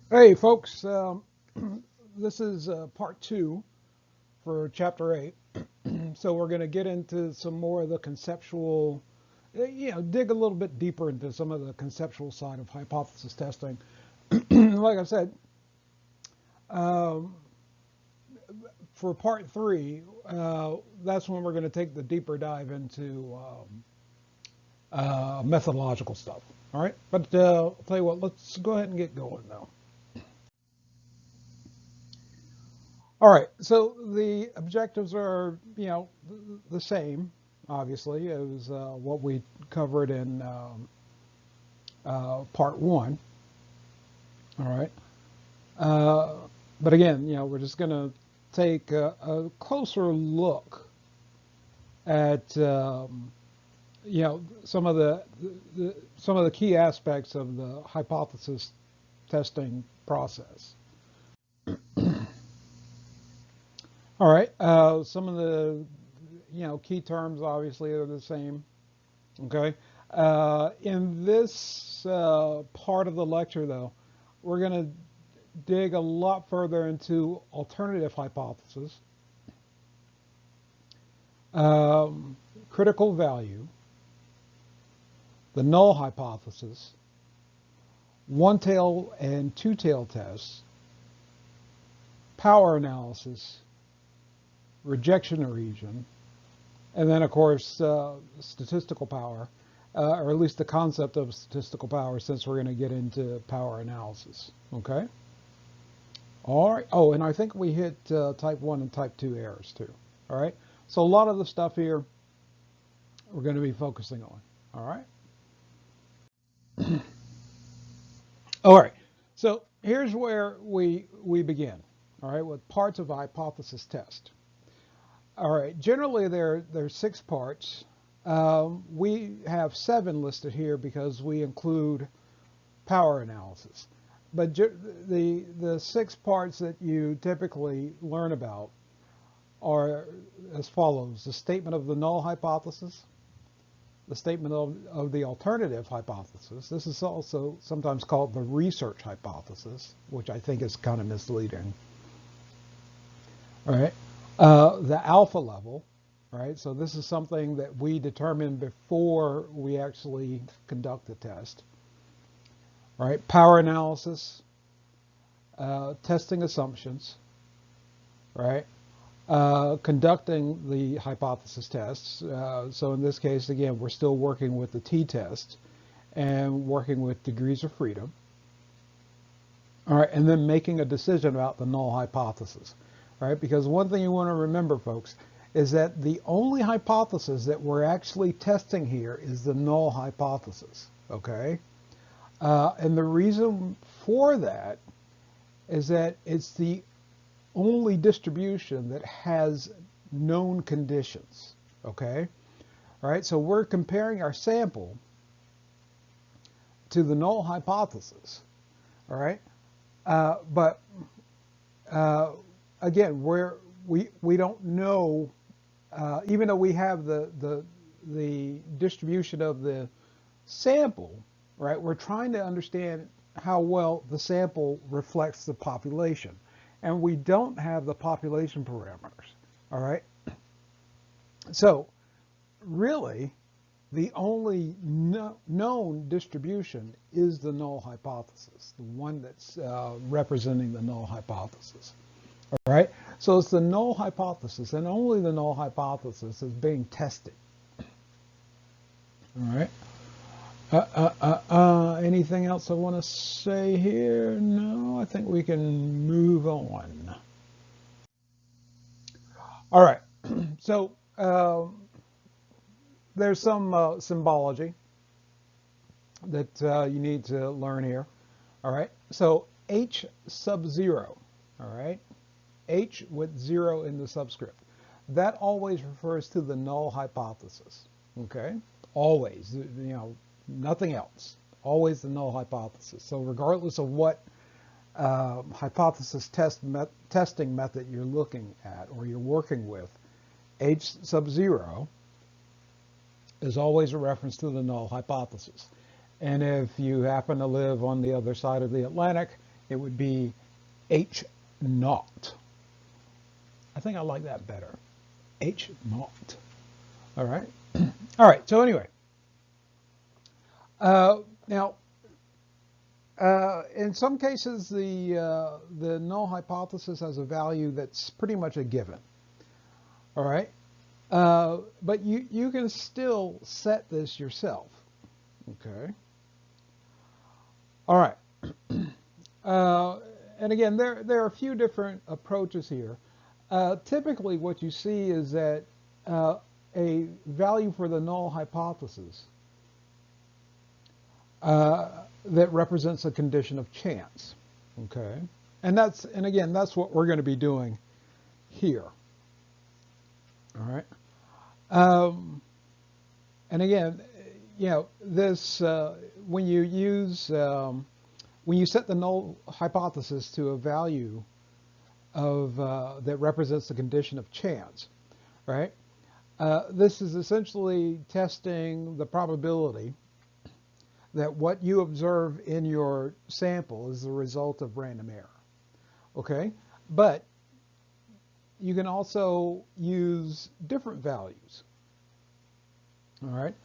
Hey, folks, this is part two for chapter eight. So we're going to get into some more of the conceptual, dig a little bit deeper into some of the conceptual side of hypothesis testing. Like I said, um, for part three, that's when we're going to take the deeper dive into methodological stuff. All right, but I'll tell you what, let's go ahead and get going now. All right, so the objectives are, the same, obviously, as what we covered in part one. All right, uh, but again, we're just going to take a closer look at, some of some of the key aspects of the hypothesis testing process. All right, some of the, key terms obviously are the same. Okay. In this part of the lecture, though, we're going to dig a lot further into alternative hypothesis, um, critical value, the null hypothesis, one-tail and two-tail tests, power analysis, rejection region, and then, of course, statistical power, or at least the concept of statistical power, since we're going to get into power analysis. Okay? All right. Oh, and I think we hit type 1 and type 2 errors too. All right. So a lot of the stuff here we're going to be focusing on. All right. All right. So here's where we begin. All right, with parts of a hypothesis test. All right. Generally, there's six parts. We have seven listed here because we include power analysis. But the six parts that you typically learn about are as follows: the statement of the null hypothesis, the statement of the alternative hypothesis. This is also sometimes called the research hypothesis, which I think is kind of misleading. All right. The alpha level, right? So this is something that we determine before we actually conduct the test. Right? Power analysis, testing assumptions, right? Conducting the hypothesis tests. So in this case, again, we're still working with the t-test and working with degrees of freedom. All right, and then making a decision about the null hypothesis. All right, because one thing you want to remember, folks, is that the only hypothesis that we're actually testing here is the null hypothesis. Okay, and the reason for that is that it's the only distribution that has known conditions. Okay, all right, so we're comparing our sample to the null hypothesis. All right, but uh, again, we don't know, even though we have the distribution of the sample, right? We're trying to understand how well the sample reflects the population, and we don't have the population parameters. All right, so really, the only known distribution is the null hypothesis, the one that's representing the null hypothesis. All right, so it's the null hypothesis, and only the null hypothesis is being tested. All right. Anything else I want to say here? No, I think we can move on. All right. So there's some symbology that you need to learn here. All right. So H sub 0. All right. H with 0 in the subscript. That always refers to the null hypothesis. Okay. Always. Nothing else. Always the null hypothesis. So regardless of what hypothesis testing method you're looking at or you're working with, H sub 0 is always a reference to the null hypothesis. And if you happen to live on the other side of the Atlantic, it would be H naught. I think I like that better. H naught. All right. All right. So anyway, now in some cases the null hypothesis has a value that's pretty much a given. All right. But you can still set this yourself. Okay. All right. And again, there are a few different approaches here. Typically, what you see is that a value for the null hypothesis that represents a condition of chance. Okay, and again, that's what we're going to be doing here. All right. And again, this when you set the null hypothesis to a value of that represents the condition of chance, right? This is essentially testing the probability that what you observe in your sample is the result of random error. Okay, but you can also use different values. All right.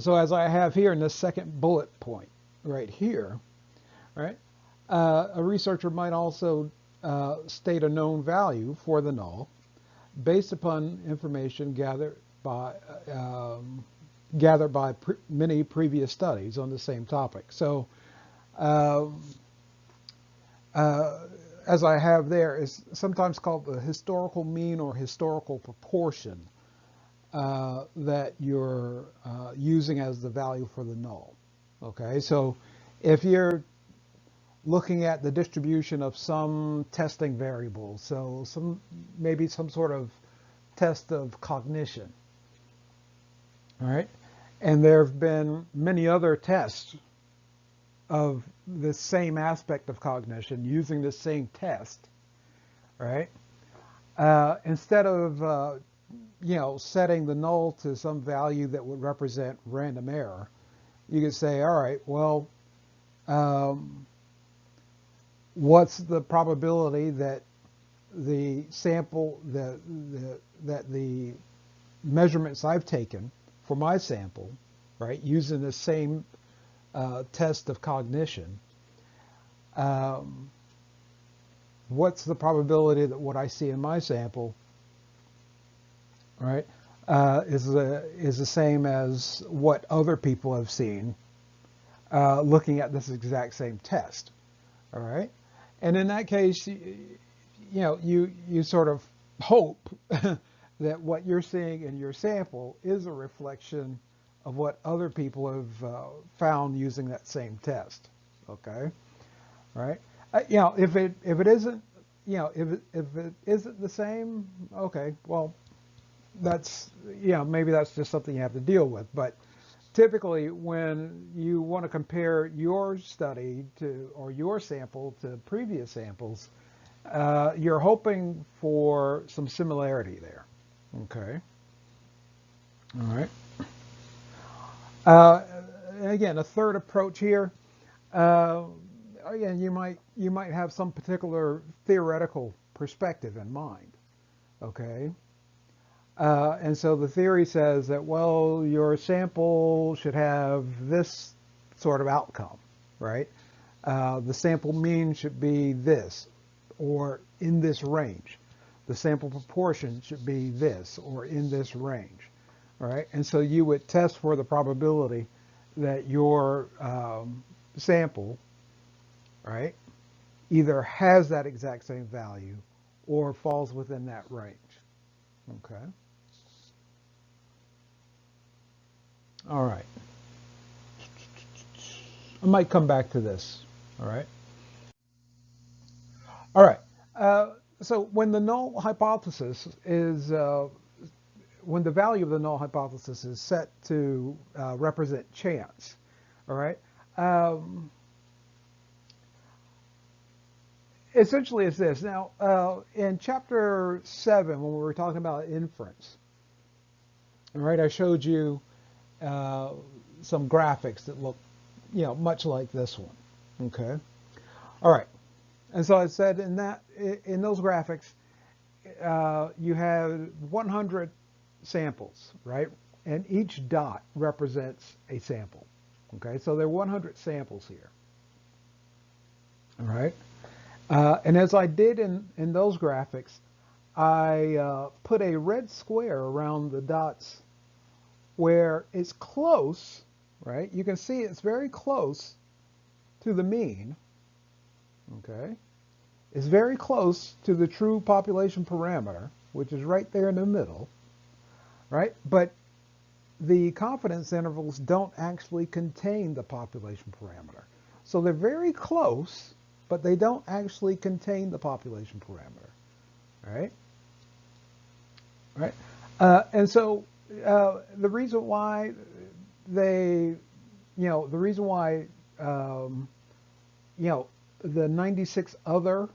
So as I have here in this second bullet point right here, right, a researcher might also state a known value for the null based upon information gathered by many previous studies on the same topic. So as I have there, is sometimes called the historical mean or historical proportion that you're using as the value for the null. Okay, so if you're looking at the distribution of some testing variable, so maybe some sort of test of cognition, all right, and there have been many other tests of the same aspect of cognition using the same test, right? Instead of setting the null to some value that would represent random error, you could say, all right, well, what's the probability that the sample that the measurements I've taken for my sample, right, using the same test of cognition, what's the probability that what I see in my sample, right, is the same as what other people have seen looking at this exact same test, all right? And in that case, you sort of hope that what you're seeing in your sample is a reflection of what other people have found using that same test. Okay, right? If it isn't, if it isn't the same, okay, well, that's maybe that's just something you have to deal with. But typically, when you want to compare your study or your sample to previous samples, you're hoping for some similarity there. Okay. All right. Again, a third approach here. Again, you might have some particular theoretical perspective in mind. Okay. And so the theory says that, well, your sample should have this sort of outcome, right? The sample mean should be this, or in this range. The sample proportion should be this, or in this range, right? And so you would test for the probability that your sample, right, either has that exact same value or falls within that range. Okay. All right. I might come back to this. All right. All right. So when the null hypothesis is, when the value of the null hypothesis is set to represent chance, all right, essentially it's this. Now, in chapter 7, when we were talking about inference, all right, I showed you some graphics that look, much like this one. Okay. All right. And so I said in those graphics, you have 100 samples, right? And each dot represents a sample. Okay, so there are 100 samples here. All right. And as I did in those graphics, I put a red square around the dots where it's close, right? You can see it's very close to the mean, okay? It's very close to the true population parameter, which is right there in the middle, right? But the confidence intervals don't actually contain the population parameter. So they're very close, but they don't actually contain the population parameter, right? Right? And so the reason why the reason why, the 96 other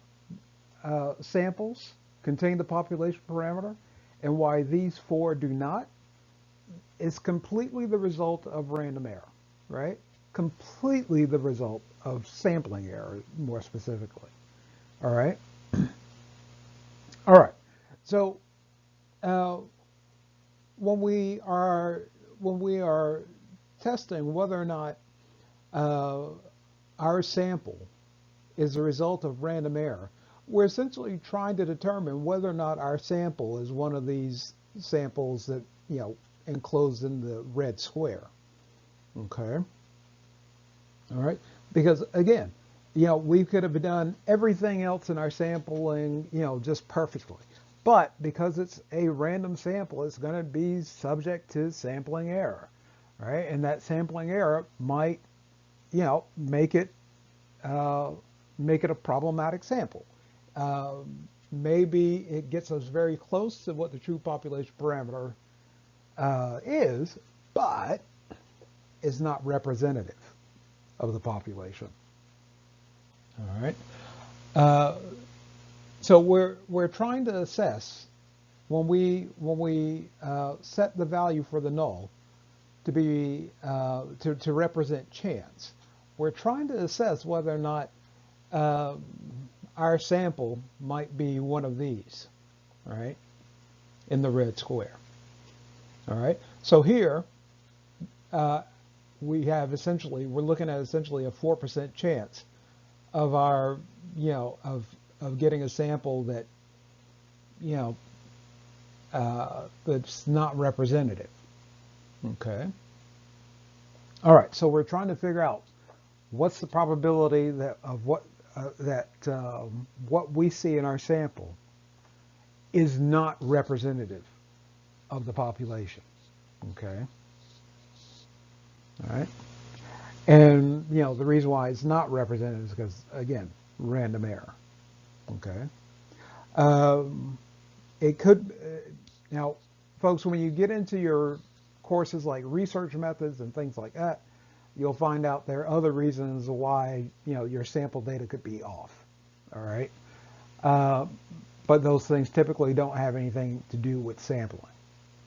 samples contain the population parameter and why these 4 do not is completely the result of random error, right? Completely the result of sampling error, more specifically. All right? All right. So when we are testing whether or not our sample is a result of random error, we're essentially trying to determine whether or not our sample is one of these samples that, enclosed in the red square. Okay. All right. Because again, we could have done everything else in our sampling, just perfectly. But because it's a random sample, it's going to be subject to sampling error, right? And that sampling error might, make it a problematic sample. Maybe it gets us very close to what the true population parameter is, but is not representative of the population. All right. So we're trying to assess when we set the value for the null to be to represent chance. We're trying to assess whether or not our sample might be one of these, right, in the red square. All right. So here we're looking at essentially a 4% chance of our, of getting a sample that, that's not representative. Okay. All right. So we're trying to figure out what's the probability of what we see in our sample is not representative of the population. Okay. All right. And, the reason why it's not representative is because, again, random error. Okay. It could, now, folks, when you get into your courses like research methods and things like that, you'll find out there are other reasons why, your sample data could be off. All right. But those things typically don't have anything to do with sampling.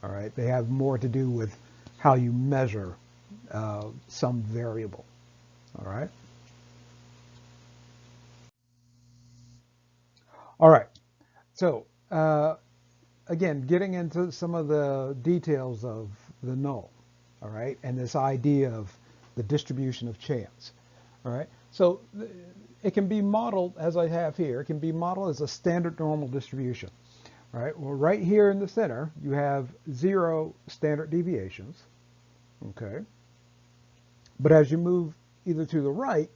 All right. They have more to do with how you measure some variable. All right. All right. So again, getting into some of the details of the null. All right. And this idea of the distribution of chance. All right. So it can be modeled as I have here. It can be modeled as a standard normal distribution. All right. Well, right here in the center, you have 0 standard deviations. Okay. But as you move either to the right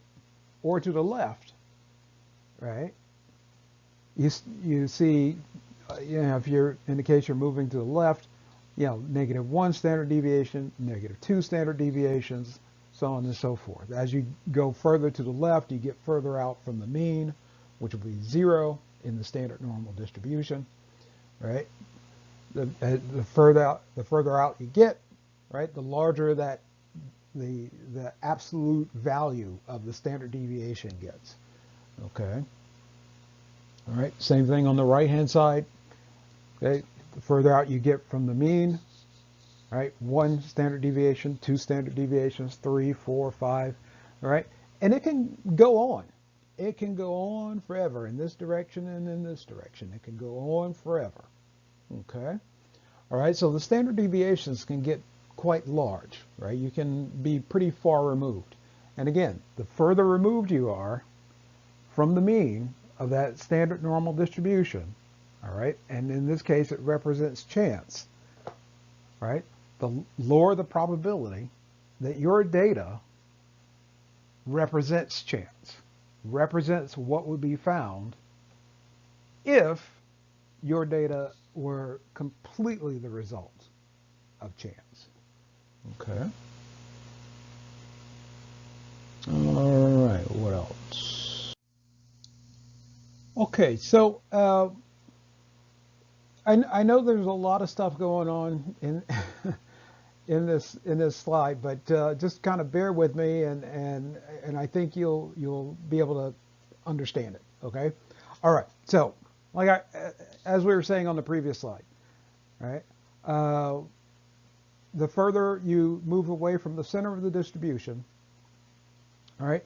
or to the left, right, you see, if you're, in the case you're moving to the left, -1 standard deviation, -2 standard deviations, so on and so forth. As you go further to the left, you get further out from the mean, which will be 0 in the standard normal distribution, right? The further out you get, right, the larger that the absolute value of the standard deviation gets. Okay. All right. Same thing on the right-hand side. Okay. The further out you get from the mean, right? 1 standard deviation, 2 standard deviations, 3, 4, 5. All right. And it can go on. it can go on forever in this direction and in this direction. It can go on forever. Okay? All right, so the standard deviations can get quite large, right? You can be pretty far removed. And again, the further removed you are from the mean of that standard normal distribution, all right, and in this case it represents chance, right? The lower the probability that your data represents chance, represents what would be found if your data were completely the result of chance. Okay. All right, what else? Okay, so I know there's a lot of stuff going on in in this slide, but just kind of bear with me, and I think you'll be able to understand it. Okay. All right. So, as we were saying on the previous slide, right? The further you move away from the center of the distribution, all right,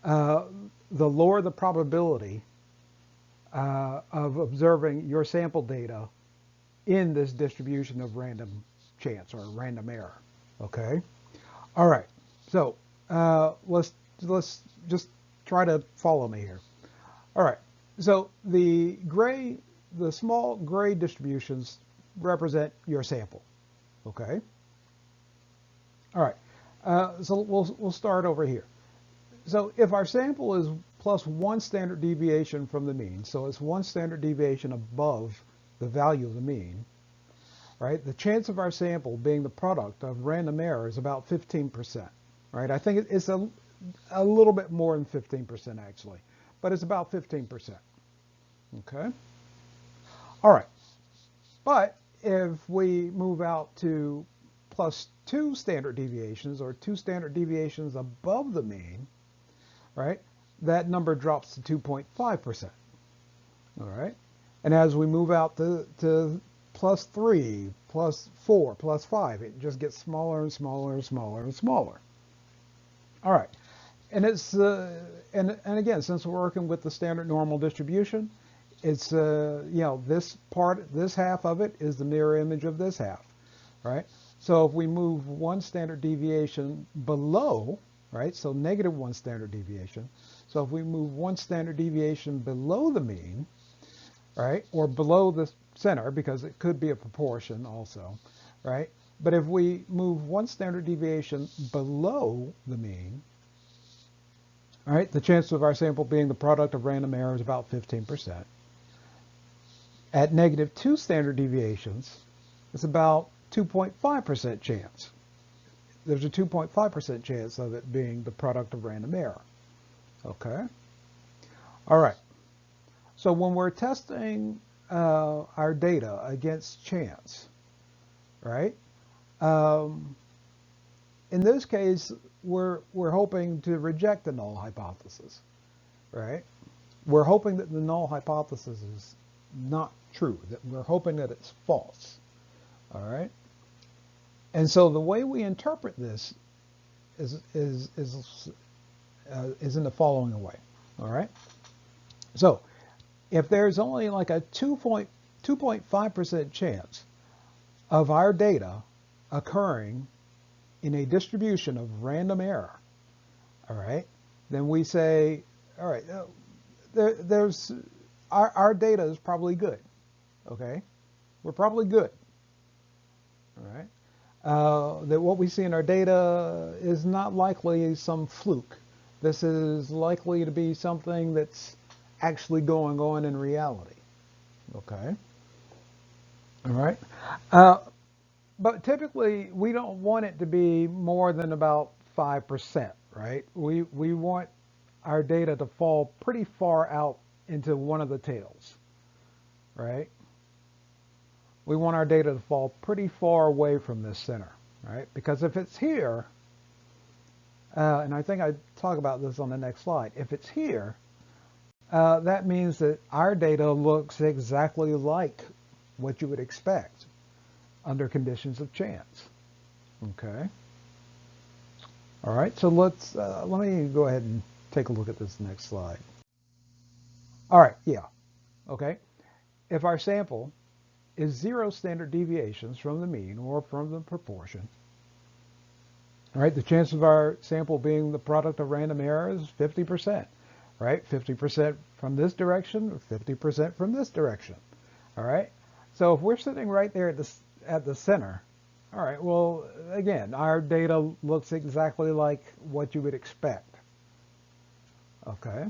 the lower the probability of observing your sample data in this distribution of random chance or random error. Okay. All right. So let's just try to follow me here. All right. So the small gray distributions represent your sample. Okay. All right. So we'll start over here. So if our sample is plus one standard deviation from the mean, so it's one standard deviation above the value of the mean, right? The chance of our sample being the product of random error is about 15%, right? I think it's a little bit more than 15% actually, but it's about 15%. Okay. All right. But if we move out to plus two standard deviations or two standard deviations above the mean, right, that number drops to 2.5%. All right. And as we move out to plus 3, plus 4, plus 5, it just gets smaller and smaller and smaller and smaller. All right. And it's and again, since we're working with the standard normal distribution, it's this half of it is the mirror image of this half, right? So if we move one standard deviation below, right? So negative one standard deviation. So if we move one standard deviation below the mean, right, or below the center, because it could be a proportion also, right? But if we move one standard deviation below the mean, all right, the chance of our sample being the product of random error is about 15%. At negative 2 standard deviations, it's about 2.5% chance. There's a 2.5% chance of it being the product of random error. Okay? All right. So when we're testing our data against chance, right? In this case, we're hoping to reject the null hypothesis, right? We're hoping that the null hypothesis is not true, that we're hoping that it's false, all right? And so the way we interpret this is in the following way, all right? So if there's only like a 2.5% chance of our data occurring in a distribution of random error, all right, then we say, all right, there's our data is probably good, okay? We're probably good, all right? That what we see in our data is not likely some fluke. This is likely to be something that's actually going on in reality, okay? All right? But typically, we don't want it to be more than about 5%, right? We want our data to fall pretty far out into one of the tails, right? We want our data to fall pretty far away from this center, right? Because if it's here, and I think I talk about this on the next slide, if it's here, that means that our data looks exactly like what you would expect under conditions of chance. Okay. All right. So let me go ahead and take a look at this next slide. All right, yeah, okay. If our sample is 0 standard deviations from the mean or from the proportion, right? The chance of our sample being the product of random error is 50%, right? 50% from this direction, 50% from this direction, all right? So if we're sitting right there at the center, all right, well, again, our data looks exactly like what you would expect, okay?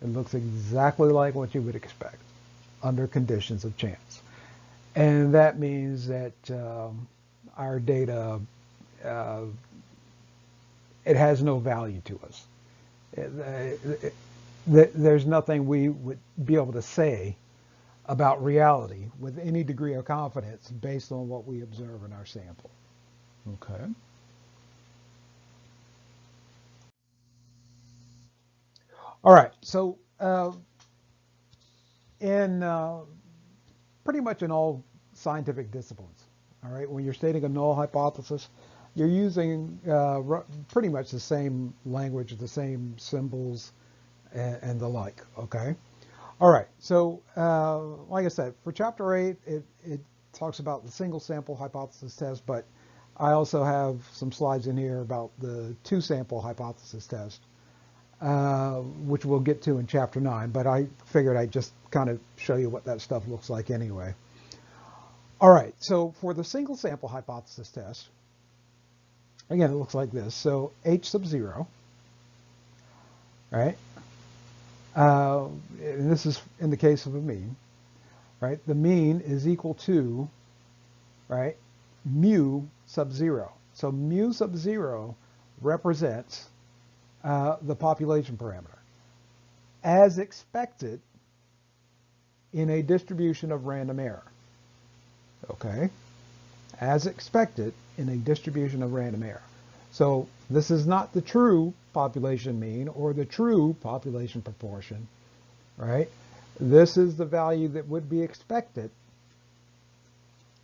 It looks exactly like what you would expect under conditions of chance. And that means that our data, uh, it has no value to us. There's nothing we would be able to say about reality with any degree of confidence based on what we observe in our sample. Okay. All right. So in pretty much in all scientific disciplines, all right, when you're stating a null hypothesis, you're using pretty much the same language, the same symbols, and the like. Okay. All right, so like I said, for Chapter 8, it talks about the single sample hypothesis test, but I also have some slides in here about the two sample hypothesis test, which we'll get to in Chapter 9, but I figured I'd just kind of show you what that stuff looks like anyway. All right, so for the single sample hypothesis test, again, it looks like this. So H sub 0, right? And this is in the case of a mean, right? The mean is equal to, right, mu sub 0. So mu sub 0 represents the population parameter as expected in a distribution of random error. Okay? As expected in a distribution of random error. So this is not the true population mean or the true population proportion, right? This is the value that would be expected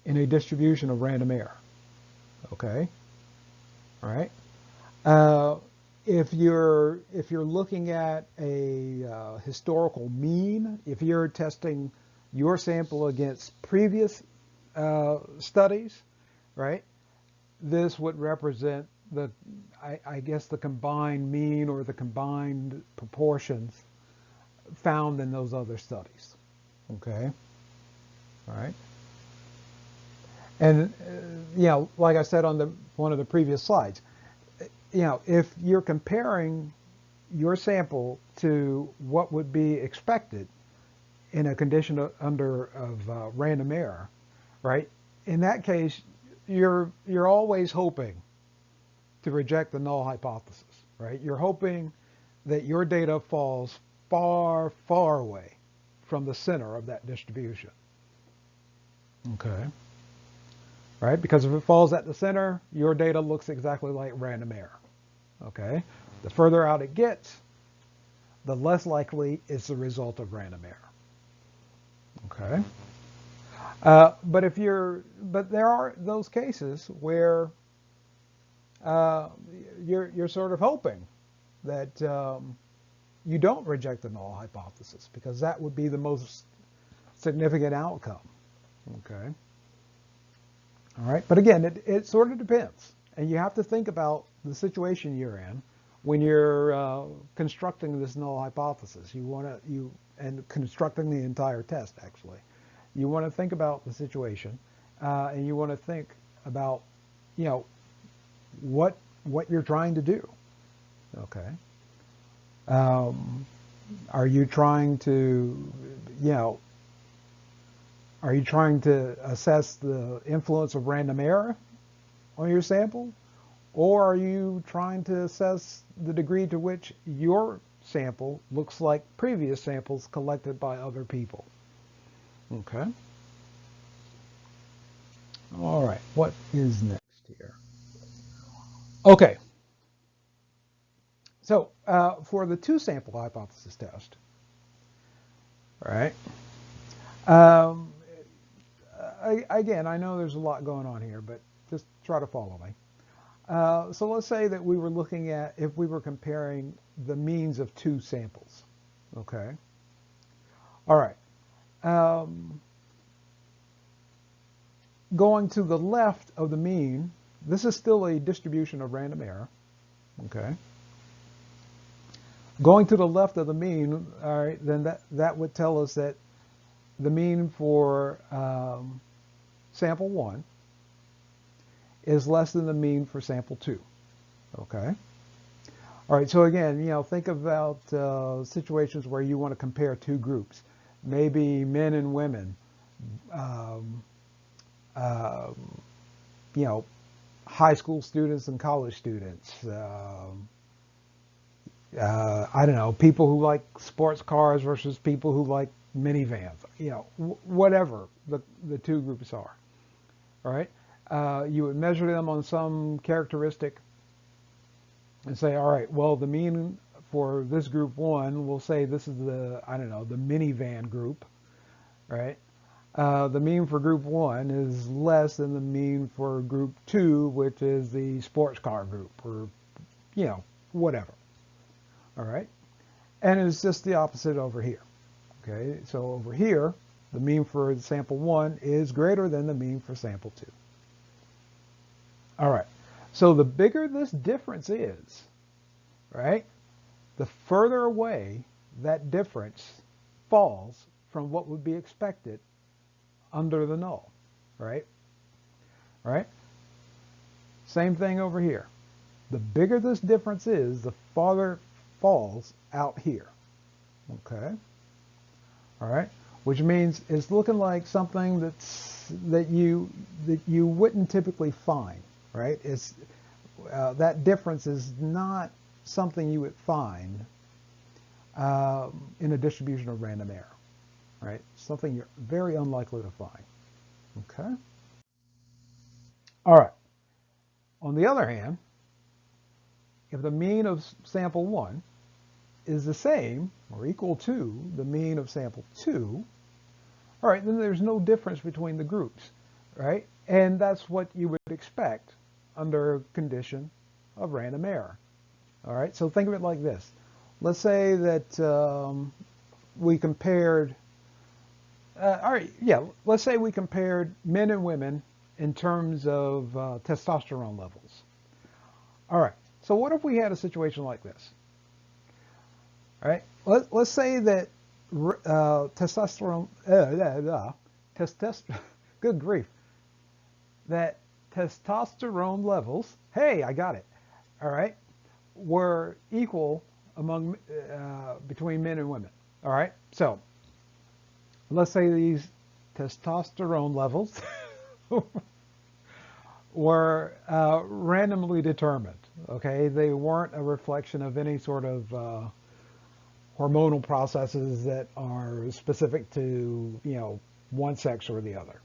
in a distribution of random error. Okay? All right? If you're looking at a historical mean, if you're testing your sample against previous studies, right? This would represent the, I guess, the combined mean or the combined proportions found in those other studies. Okay, all right. And you know, like I said on one of the previous slides, you know, if you're comparing your sample to what would be expected in a condition of random error, right? In that case, you're always hoping to reject the null hypothesis, right? You're hoping that your data falls far, far away from the center of that distribution. Okay. Right? Because if it falls at the center, your data looks exactly like random error. Okay. The further out it gets, the less likely it's the result of random error. Okay. But there are those cases where you're sort of hoping that you don't reject the null hypothesis because that would be the most significant outcome. Okay. All right. But again, it sort of depends, and you have to think about the situation you're in when you're constructing this null hypothesis. And constructing the entire test actually. You want to think about the situation, and you want to think about, you know, what you're trying to do. Okay. Are you trying to, you know, are you trying to assess the influence of random error on your sample, or are you trying to assess the degree to which your sample looks like previous samples collected by other people? Okay. All right. What is next here? Okay. So for the two sample hypothesis test, all right. Um, Again, I know there's a lot going on here, but just try to follow me. So let's say that we were looking at if we were comparing the means of two samples. Okay. All right. Um, Going to the left of the mean, this is still a distribution of random error. Okay. Going to the left of the mean, all right, then that would tell us that the mean for sample 1 is less than the mean for sample 2. Okay. All right, so again, think about situations where you want to compare two groups, maybe men and women, um, um, high school students and college students, I don't know, people who like sports cars versus people who like minivans, whatever the two groups are, all right? You would measure them on some characteristic and say, all right, well, the mean for this group 1, we'll say this is the, I don't know, the minivan group, right? The mean for group 1 is less than the mean for group 2, which is the sports car group, or, whatever. All right? And it's just the opposite over here. Okay? So over here, the mean for sample 1 is greater than the mean for sample 2. All right. So the bigger this difference is, right, the further away that difference falls from what would be expected under the null, right? Right? Same thing over here. The bigger this difference is, the farther it falls out here. Okay? All right? Which means it's looking like something that you wouldn't typically find, right? It's that difference is not something you would find in a distribution of random error, right? Something you're very unlikely to find. Okay? All right. On the other hand, if the mean of sample 1 is the same or equal to the mean of sample 2, all right, then there's no difference between the groups, right? And that's what you would expect under a condition of random error. All right, so think of it like this. Let's say that we compared, all right, yeah, let's say we compared men and women in terms of testosterone levels. All right, so what if we had a situation like this? All right, let's say that testosterone, good grief, that testosterone levels, hey, I got it, all right, were equal among between men and women. All right, so let's say these testosterone levels were randomly determined. Okay, they weren't a reflection of any sort of hormonal processes that are specific to one sex or the other.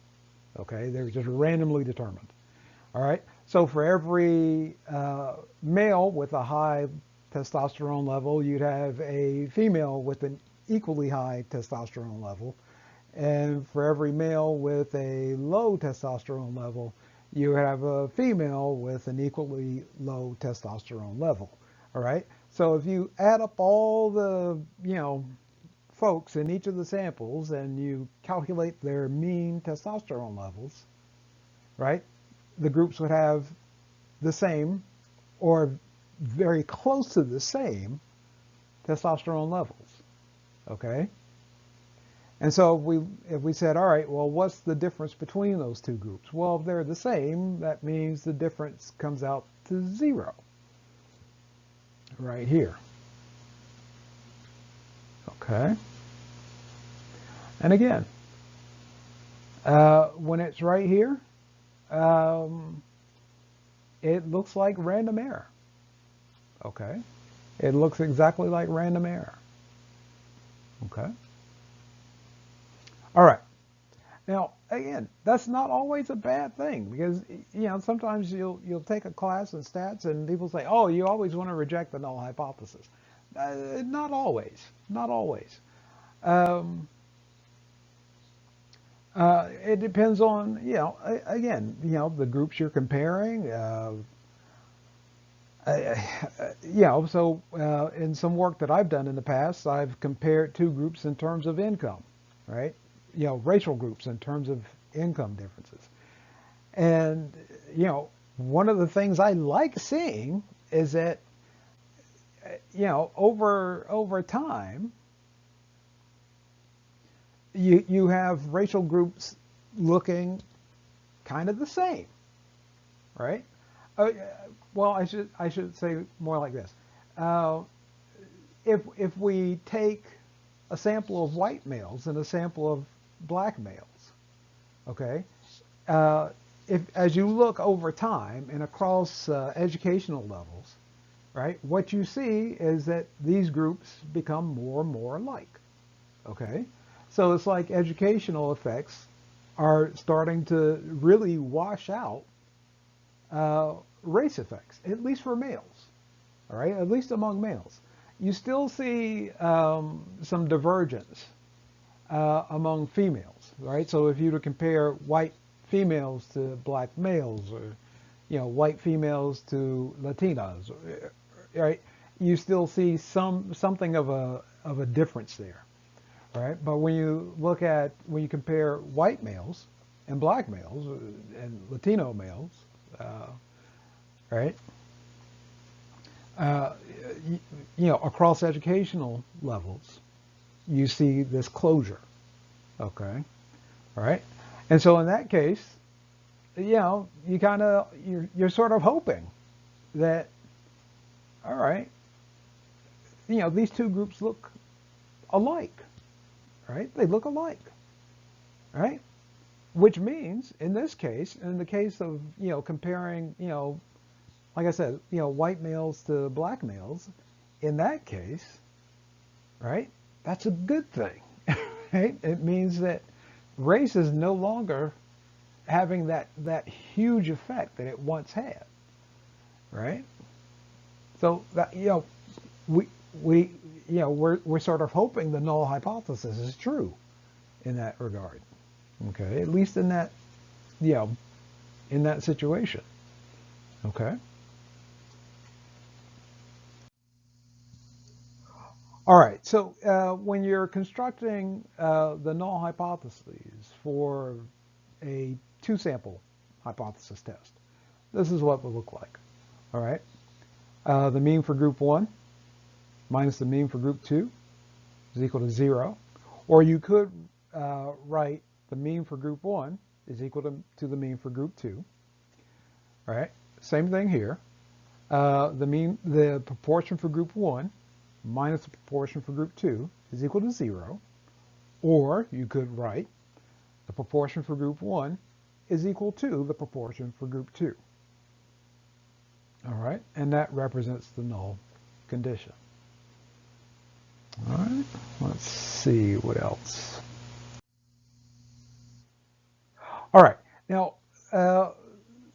Okay, they're just randomly determined. All right, so for every male with a high testosterone level, you'd have a female with an equally high testosterone level, and for every male with a low testosterone level, you have a female with an equally low testosterone level. All right, so if you add up all the folks in each of the samples and you calculate their mean testosterone levels, right, the groups would have the same or very close to the same testosterone levels. Okay? And so if we said, all right, well, what's the difference between those two groups? Well, if they're the same, that means the difference comes out to 0 right here. Okay? And again, when it's right here, it looks like random error. Okay? It looks exactly like random error. Okay? All right. Now, again, that's not always a bad thing because sometimes you'll take a class in stats and people say, "Oh, you always want to reject the null hypothesis." Not always. Not always. It depends on again the groups you're comparing. So in some work that I've done in the past, I've compared two groups in terms of income. right? Racial groups in terms of income differences. And, one of the things I like seeing is that, over time, you have racial groups looking kind of the same, right? Uh, well, I should say more like this. Uh, if we take a sample of white males and a sample of black males, okay, uh, if as you look over time and across educational levels, right, what you see is that these groups become more and more alike, okay? So it's like educational effects are starting to really wash out uh, race effects, at least for males, all right, at least among males. You still see some divergence among females, right? So if you were to compare white females to black males, or white females to Latinas, right? You still see something of a difference there, right? But when you compare white males and black males and Latino males, uh, right? Uh, across educational levels, you see this closure, okay? All right. And so in that case, you're sort of hoping that, all right, these two groups look alike, right? They look alike, right? Which means, in this case, in the case of, comparing, like I said, white males to black males, in that case, right, that's a good thing, right? It means that race is no longer having that huge effect that it once had, right? So that we we we're sort of hoping the null hypothesis is true in that regard. Okay, at least in that you know in that situation. Okay. All right. So when you're constructing the null hypotheses for a two-sample hypothesis test, this is what it would look like. All right. The mean for group 1 minus the mean for group 2 is equal to 0. Or you could write the mean for group 1 is equal to the mean for group 2. All right. Same thing here. The proportion for group 1 minus the proportion for group 2 is equal to 0. Or you could write the proportion for group 1 is equal to the proportion for group 2. All right, and that represents the null condition. All right, let's see what else. All right, now,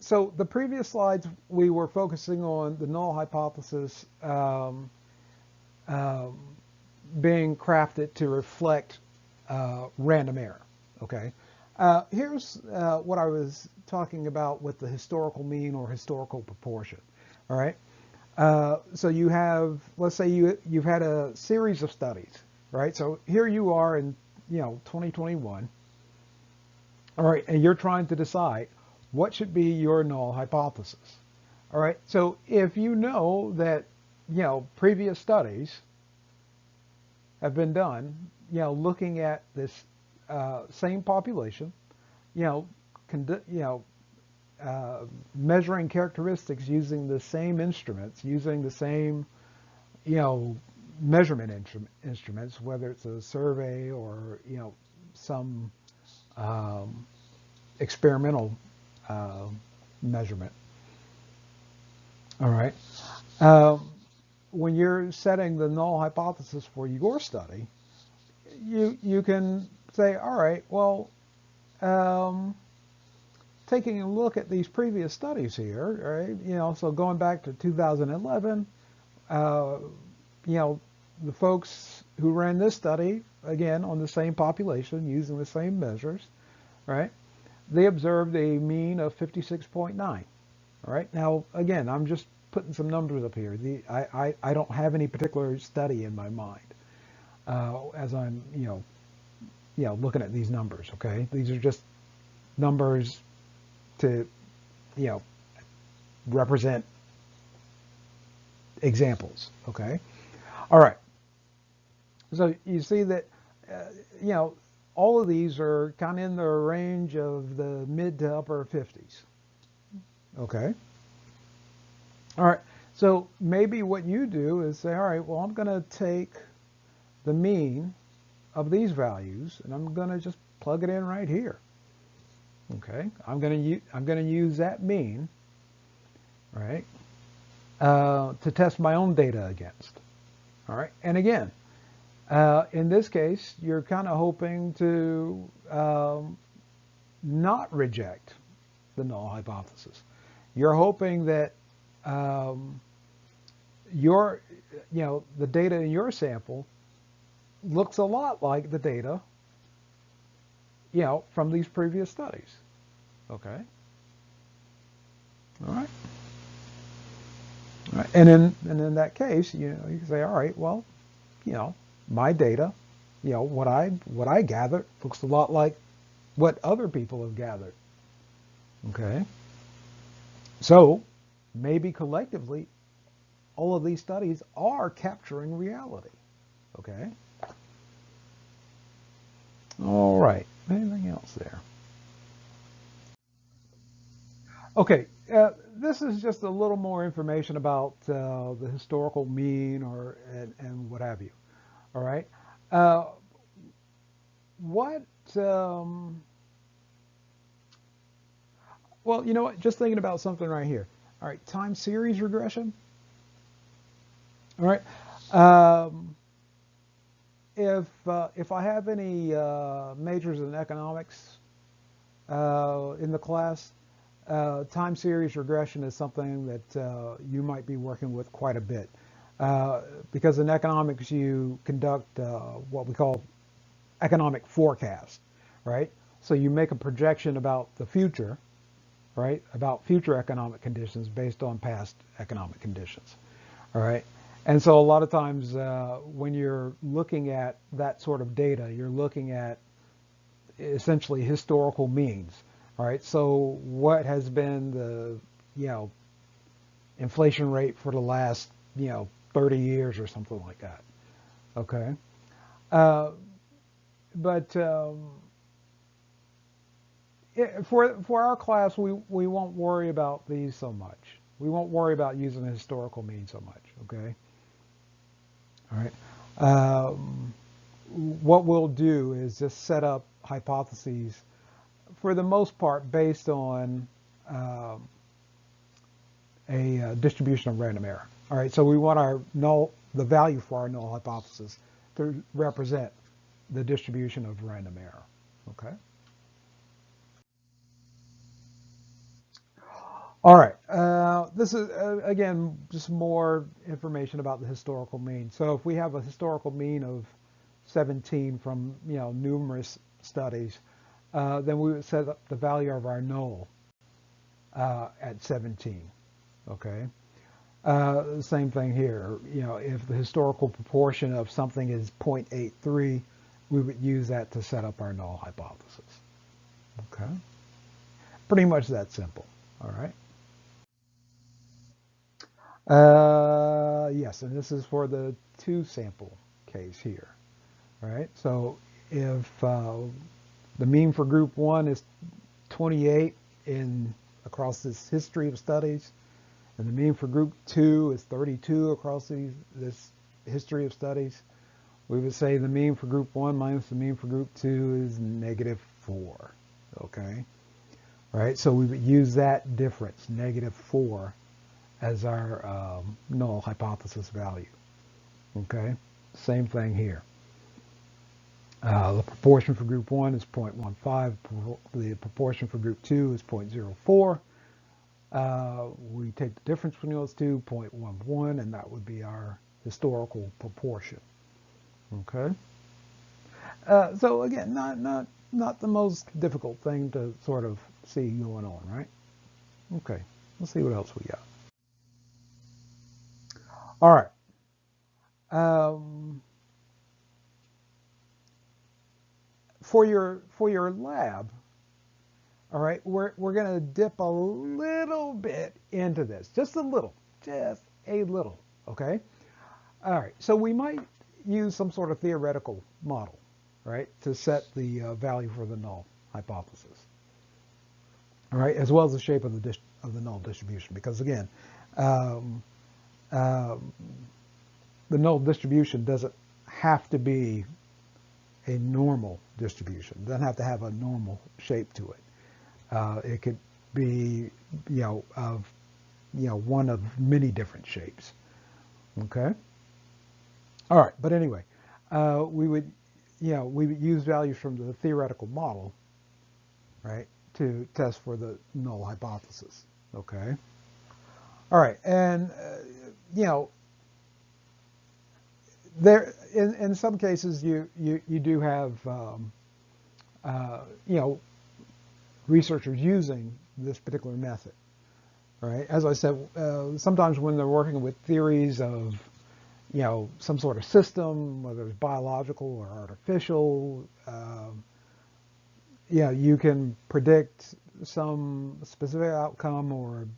so the previous slides we were focusing on the null hypothesis um, being crafted to reflect random error. Okay, here's what I was talking about with the historical mean or historical proportion. All right. So you have, let's say you've had a series of studies, right? So here you are in 2021. All right, and you're trying to decide what should be your null hypothesis. All right. So if you know that previous studies have been done, looking at this same population, you know, measuring characteristics using the same instruments, using the same, you know, measurement instruments, whether it's a survey or, some experimental uh, measurement. All right. Um, when you're setting the null hypothesis for your study, you can say, all right, well, um, taking a look at these previous studies here, right? So going back to 2011, uh, you know, the folks who ran this study, again, on the same population, using the same measures, right? They observed a mean of 56.9. All right. Now, again, I'm just putting some numbers up here. I don't have any particular study in my mind as I'm, looking at these numbers, okay? These are just numbers to, represent examples, okay? All right. So you see that, all of these are kind of in the range of the mid to upper 50s, okay? All right. So maybe what you do is say, all right, well, I'm going to take the mean of these values and I'm going to just plug it in right here. Okay, I'm going to use that mean, right, to test my own data against. All right, and again, in this case, you're kind of hoping to not reject the null hypothesis. You're hoping that the data in your sample looks a lot like the data, from these previous studies. Okay. All right. All right. And in that case, you can say, all right, well, my data, what I gathered looks a lot like what other people have gathered. Okay. So maybe collectively, all of these studies are capturing reality. Okay. All right. Anything else there? Okay. This is just a little more information about the historical mean and what have you. All right. Uh, what? Well, you know what? Just thinking about something right here. All right. Time series regression. All right. If I have any majors in economics in the class, time series regression is something that you might be working with quite a bit. Because in economics you conduct what we call economic forecast, right? So you make a projection about the future, right? About future economic conditions based on past economic conditions, all right? And so a lot of times when you're looking at that sort of data, you're looking at essentially historical means, all right? So what has been the, inflation rate for the last, 30 years or something like that, okay? But for our class, we won't worry about these so much. We won't worry about using a historical mean so much, okay? All right. What we'll do is just set up hypotheses, for the most part, based on a distribution of random error. All right. So we want the value for our null hypothesis to represent the distribution of random error. Okay. All right. This is, again, just more information about the historical mean. So if we have a historical mean of 17 from, numerous studies, then we would set up the value of our null at 17. Okay. Same thing here. If the historical proportion of something is 0.83, we would use that to set up our null hypothesis. Okay. Pretty much that simple. All right. Yes, and this is for the 2 sample case here, right? So if the mean for group 1 is 28 across this history of studies, and the mean for group 2 is 32 across this history of studies, we would say the mean for group 1 minus the mean for group 2 is -4, okay? All right, so we would use that difference, -4, as our null hypothesis value. Okay, same thing here. The proportion for group 1 is 0.15. The proportion for group 2 is 0.04. We take the difference between those two, 0.11, and that would be our historical proportion. Okay. So again, not the most difficult thing to sort of see going on, right? Okay. Let's see what else we got. All right. for your lab, all right, we're going to dip a little bit into this, just a little, okay? All right, so we might use some sort of theoretical model, right, to set the value for the null hypothesis, all right, as well as the shape of the null distribution, because again, um, um, the null distribution doesn't have to be a normal distribution. It doesn't have to have a normal shape to it. It could be, one of many different shapes. Okay. All right. But anyway, we would use values from the theoretical model, right, to test for the null hypothesis. Okay. All right. And there in some cases you do have researchers using this particular method, right? As I said, sometimes when they're working with theories of, some sort of system, whether it's biological or artificial, you can predict some specific outcome or,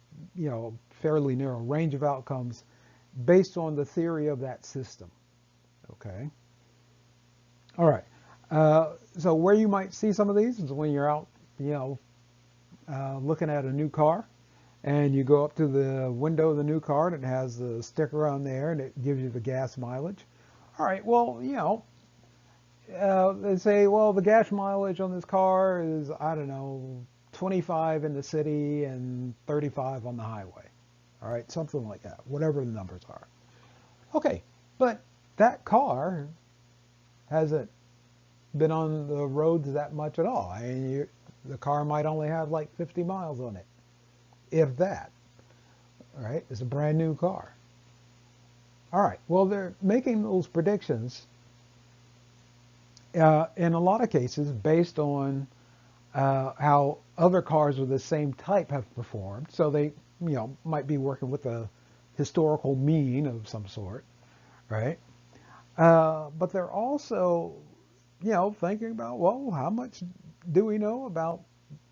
fairly narrow range of outcomes based on the theory of that system, okay? All right, so where you might see some of these is when you're out, looking at a new car, and you go up to the window of the new car and it has the sticker on there and it gives you the gas mileage. All right, well, they say, well, the gas mileage on this car is, I don't know, 25 in the city and 35 on the highway. All right, something like that, whatever the numbers are. Okay, but that car hasn't been on the roads that much at all. I mean, the car might only have like 50 miles on it, if that. All right, it's a brand new car. All right, well, they're making those predictions in a lot of cases based on how other cars of the same type have performed. So they, might be working with a historical mean of some sort, right? But they're also, thinking about, well, how much do we know about,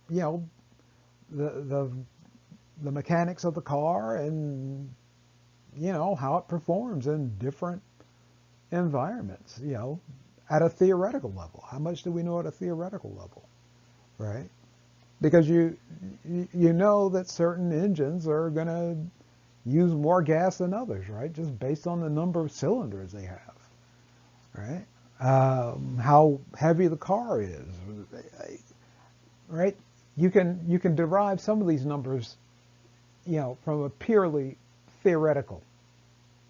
the mechanics of the car and, how it performs in different environments, at a theoretical level. How much do we know at a theoretical level, right? Because you know that certain engines are going to use more gas than others, right? Just based on the number of cylinders they have, right? How heavy the car is, right? You can derive some of these numbers, from a purely theoretical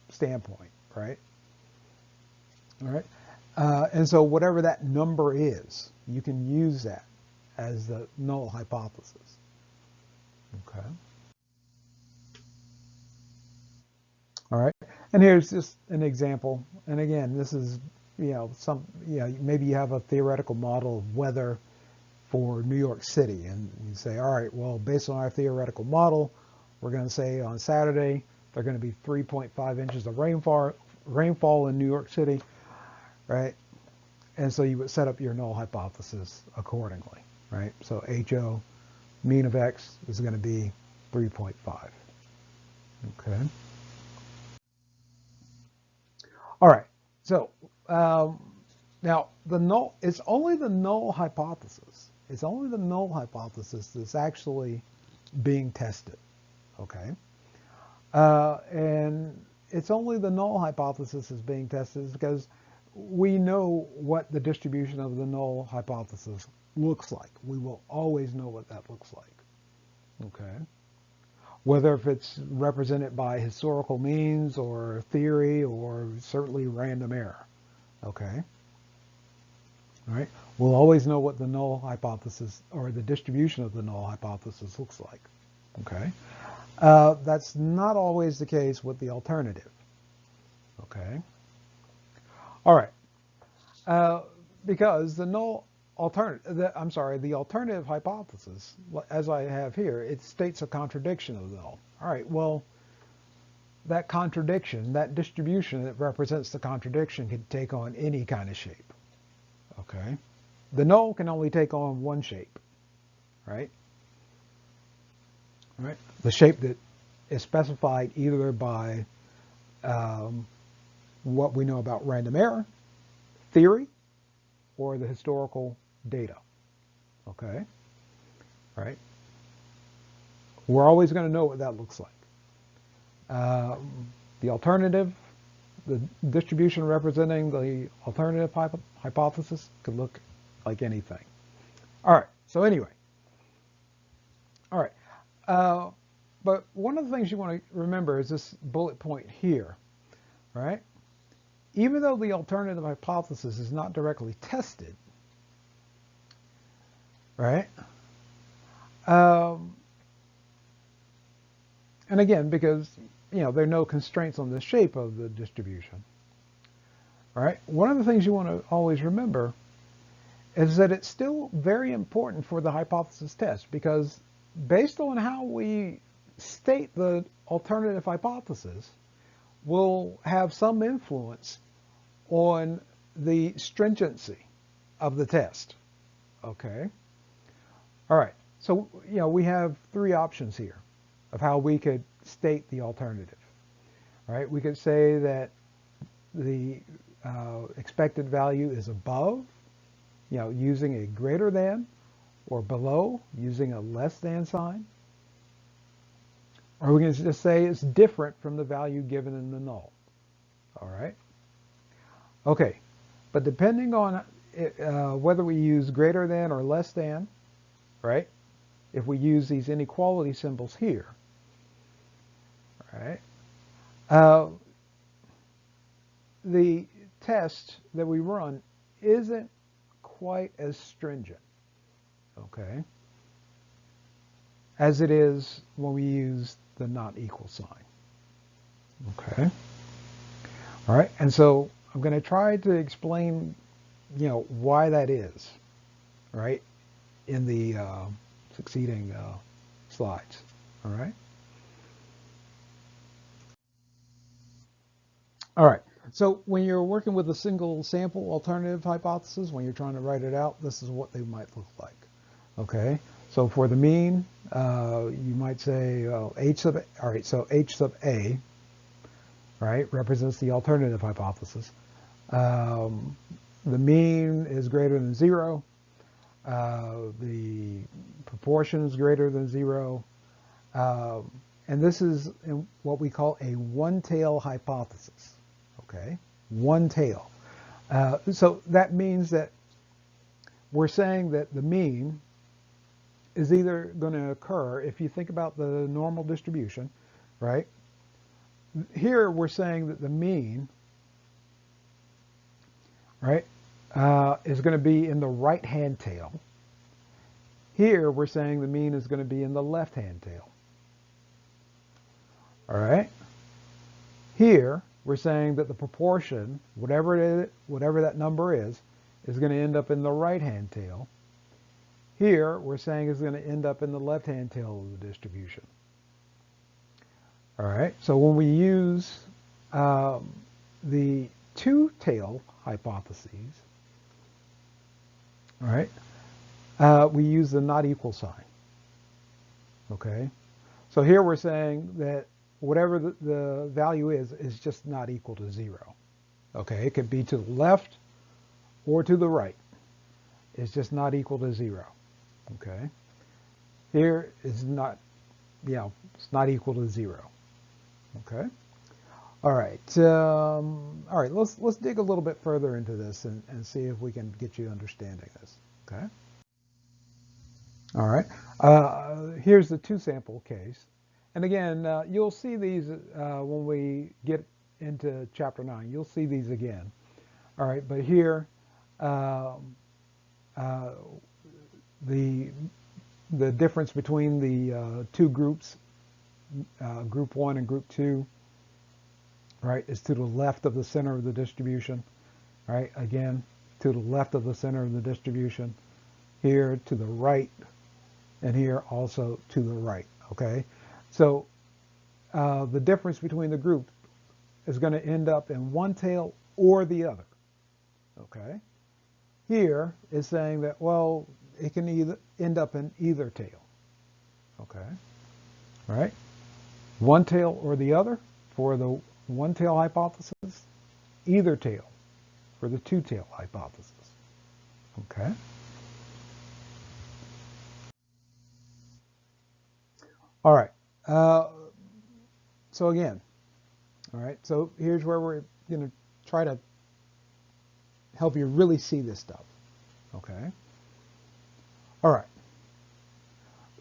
standpoint, right? All right. And so whatever that number is, you can use that as the null hypothesis. Okay. All right. And here's just an example. And again, this is, maybe you have a theoretical model of weather for New York City. And you say, all right, well, based on our theoretical model, we're going to say on Saturday, there are going to be 3.5 inches of rainfall in New York City, right? And so you would set up your null hypothesis accordingly, right? So HO, mean of X, is going to be 3.5. Okay. All right. So now it's only the null hypothesis. It's only the null hypothesis that's actually being tested. Okay. And it's only the null hypothesis is being tested because we know what the distribution of the null hypothesis looks like. We will always know what that looks like. Okay. Whether if it's represented by historical means or theory or certainly random error. Okay. All right. We'll always know what the null hypothesis or the distribution of the null hypothesis looks like. Okay. That's not always the case with the alternative. Okay. All right. Because the alternative hypothesis, as I have here, it states a contradiction of the null. All right. Well, that contradiction, that distribution that represents the contradiction, can take on any kind of shape. Okay. the null can only take on one shape, right? Right? The shape that is specified either by what we know about random error theory or the historical data. Okay? Right? We're always going to know what that looks like. The alternative, the distribution representing the alternative hypothesis could look like anything. All right, so anyway. All right. But one of the things you want to remember is this bullet point here, right? Even though the alternative hypothesis is not directly tested, right? And again, because there are no constraints on the shape of the distribution, right? One of the things you want to always remember is that it's still very important for the hypothesis test, because based on how we state the alternative hypothesis will have some influence on the stringency of the test. Okay? All right. So, we have three options here of how we could state the alternative. All right? We could say that the expected value is above, using a greater than, or below, using a less than sign. Or we can just say it's different from the value given in the null. All right? Okay, but depending on whether we use greater than or less than, right? If we use these inequality symbols here, right? The test that we run isn't quite as stringent, okay, as it is when we use the not equal sign. Okay. All right. And so I'm going to try to explain, why that is, right, in the succeeding slides. All right. All right. So when you're working with a single sample alternative hypothesis, when you're trying to write it out, this is what they might look like. Okay. So for the mean, you might say H sub A. All right. So H sub A, right, represents the alternative hypothesis. The mean is greater than 0. The proportion is greater than 0. And this is what we call a one-tail hypothesis. Okay, one tail. So that means that we're saying that the mean is either going to occur, if you think about the normal distribution, right? Here we're saying that the mean, right, is going to be in the right-hand tail. Here we're saying the mean is going to be in the left-hand tail. All right? Here we're saying that the proportion, whatever that number is going to end up in the right-hand tail. Here we're saying is going to end up in the left-hand tail of the distribution. All right, so when we use the two-tail hypotheses, all right, we use the not equal sign. Okay, so here we're saying that whatever the value is just not equal to 0. Okay, it could be to the left or to the right. It's just not equal to 0. Okay, here is not, it's not equal to 0. Okay. All right. All right. Let's dig a little bit further into this and see if we can get you understanding this. Okay. All right. Here's the two-sample case, and again, you'll see these when we get into Chapter 9. You'll see these again. All right. But here, the difference between the two groups, Group 1 and Group 2, right, is to the left of the center of the distribution, right? Again, to the left of the center of the distribution, here to the right, and here also to the right, okay? So the difference between the group is going to end up in one tail or the other, okay? here is saying that, well, it can either end up in either tail. Okay, all right? One tail or the other for the one-tail hypothesis, either tail for the two-tail hypothesis. Okay? All right. So again, all right, so here's where we're going to try to help you really see this stuff. Okay? All right.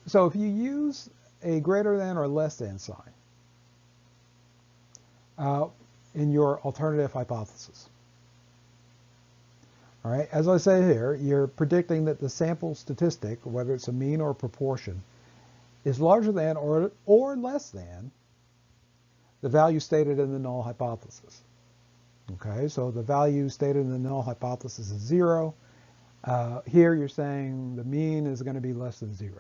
So if you use a greater than or less than sign in your alternative hypothesis, all right, as I say here, you're predicting that the sample statistic, whether it's a mean or a proportion, is larger than or less than the value stated in the null hypothesis. Okay, so the value stated in the null hypothesis is 0. Here you're saying the mean is going to be less than 0.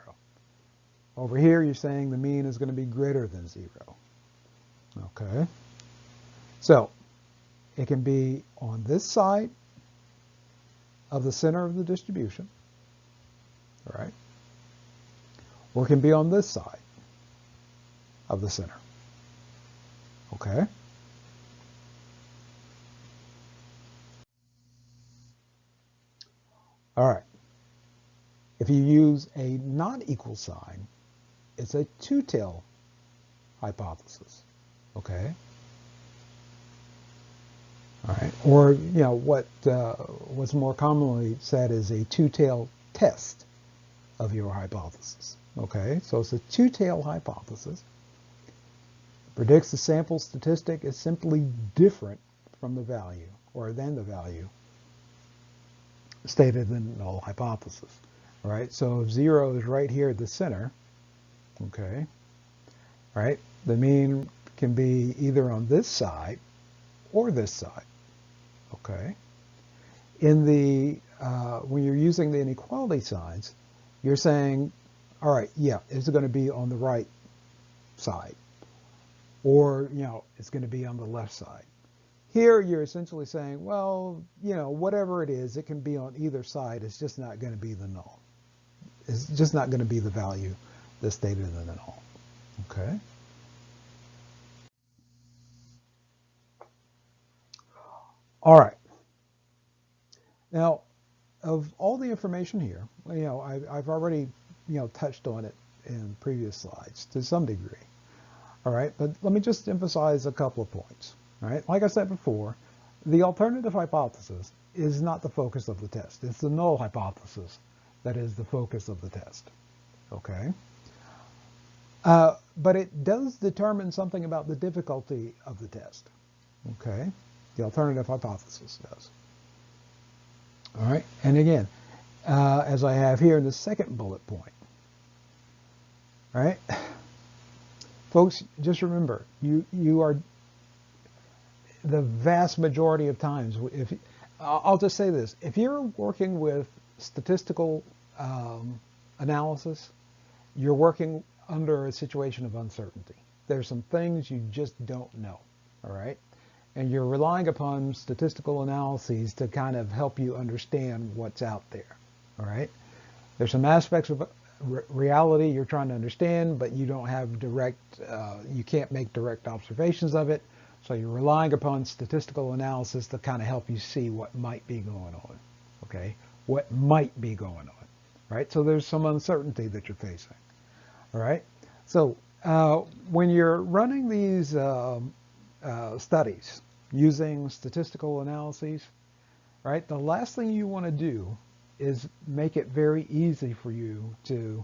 Over here you're saying the mean is going to be greater than 0. Okay, so it can be on this side of the center of the distribution, all right, or it can be on this side of the center. Okay? All right. If you use a non-equal sign, it's a two-tail hypothesis. Okay? All right. Or, you know, what's more commonly said is a two-tail test of your hypothesis. Okay? So it's a two-tail hypothesis. Predicts the sample statistic is simply different from the value, or than the value stated in the null hypothesis. All right, so if 0 is right here at the center, okay, right, the mean can be either on this side or this side, okay. In the, when you're using the inequality signs, you're saying, all right, yeah, is it going to be on the right side? Or, you know, it's going to be on the left side. Here, you're essentially saying, well, you know, whatever it is, it can be on either side. It's just not going to be the null. It's just not going to be the value that's stated in the null. Okay? All right. Now, of all the information here, you know, I've already, you know, touched on it in previous slides to some degree. All right, but let me just emphasize a couple of points. All right, like I said before, the alternative hypothesis is not the focus of the test. It's the null hypothesis that is the focus of the test. Okay, but it does determine something about the difficulty of the test. Okay, the alternative hypothesis does. All right, and again, as I have here in the second bullet point. All right. Folks, just remember, you are the vast majority of times, if I'll just say this, if you're working with statistical analysis, you're working under a situation of uncertainty. There's some things you just don't know, all right? And you're relying upon statistical analyses to kind of help you understand what's out there, all right? There's some aspects of reality you're trying to understand, but you don't have direct, you can't make direct observations of it. So you're relying upon statistical analysis to kind of help you see what might be going on, okay? What might be going on, right? So there's some uncertainty that you're facing, all right? So when you're running these studies using statistical analyses, right, the last thing you want to do is make it very easy for you to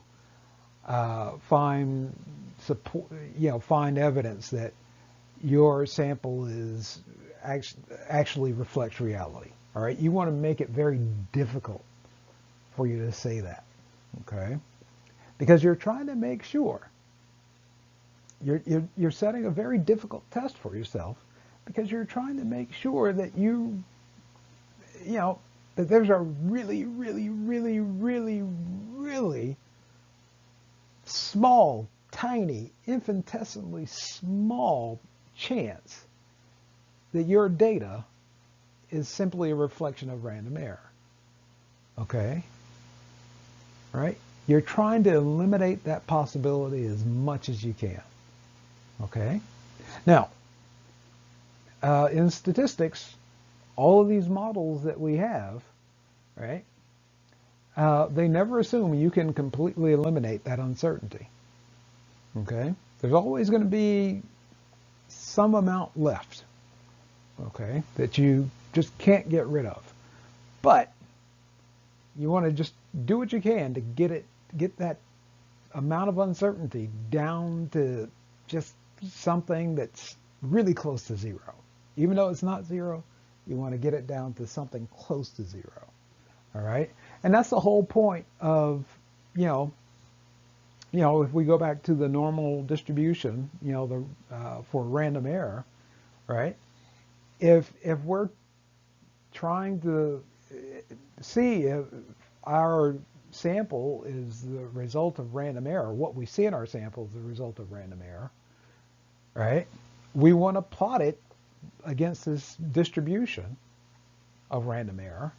find support, you know, find evidence that your sample is actually reflects reality. All right, you want to make it very difficult for you to say that, okay? Because you're trying to make sure you're setting a very difficult test for yourself, because you're trying to make sure that you know, that there's a really, really, really, really, really small, tiny, infinitesimally small chance that your data is simply a reflection of random error. Okay? Right? You're trying to eliminate that possibility as much as you can. Okay? Now, in statistics, all of these models that we have, right, they never assume you can completely eliminate that uncertainty. Okay? There's always going to be some amount left, okay, that you just can't get rid of. But you want to just do what you can to get that amount of uncertainty down to just something that's really close to zero. Even though it's not zero, you want to get it down to something close to zero. All right? And that's the whole point of, if we go back to the normal distribution, for random error, right? If we're trying to see if our sample is the result of random error, what we see in our sample is the result of random error, right? We want to plot it against this distribution of random error,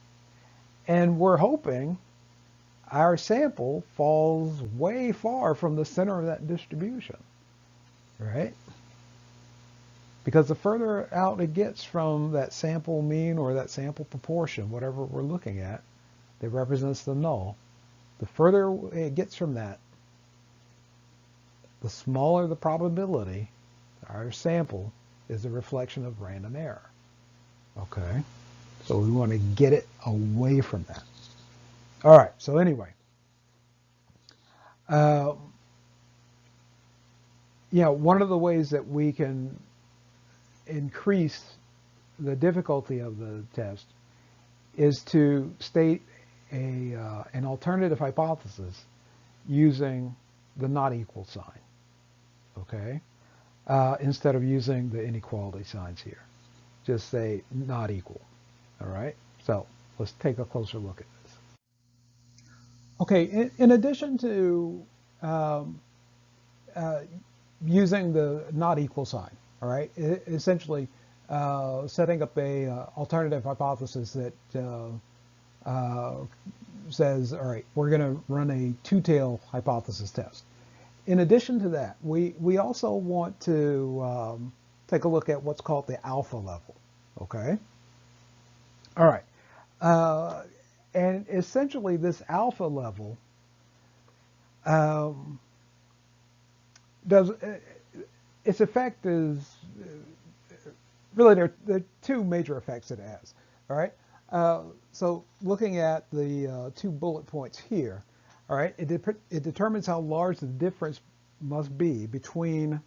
and we're hoping our sample falls way far from the center of that distribution, right? Because the further out it gets from that sample mean or that sample proportion, whatever we're looking at, that represents the null, the further it gets from that, the smaller the probability our sample is a reflection of random error. Okay? So we want to get it away from that. All right, so anyway. One of the ways that we can increase the difficulty of the test is to state an alternative hypothesis using the not equal sign, okay? Instead of using the inequality signs here. Just say not equal, all right? So let's take a closer look at this. Okay, in addition to using the not equal sign, all right, essentially setting up a alternative hypothesis that says, all right, we're going to run a two-tail hypothesis test. In addition to that, we also want to take a look at what's called the alpha level, okay? All right. And essentially this alpha level its effect is, really there are two major effects it has, all right? So looking at the 2 bullet points here, all right, it determines how large the difference must be between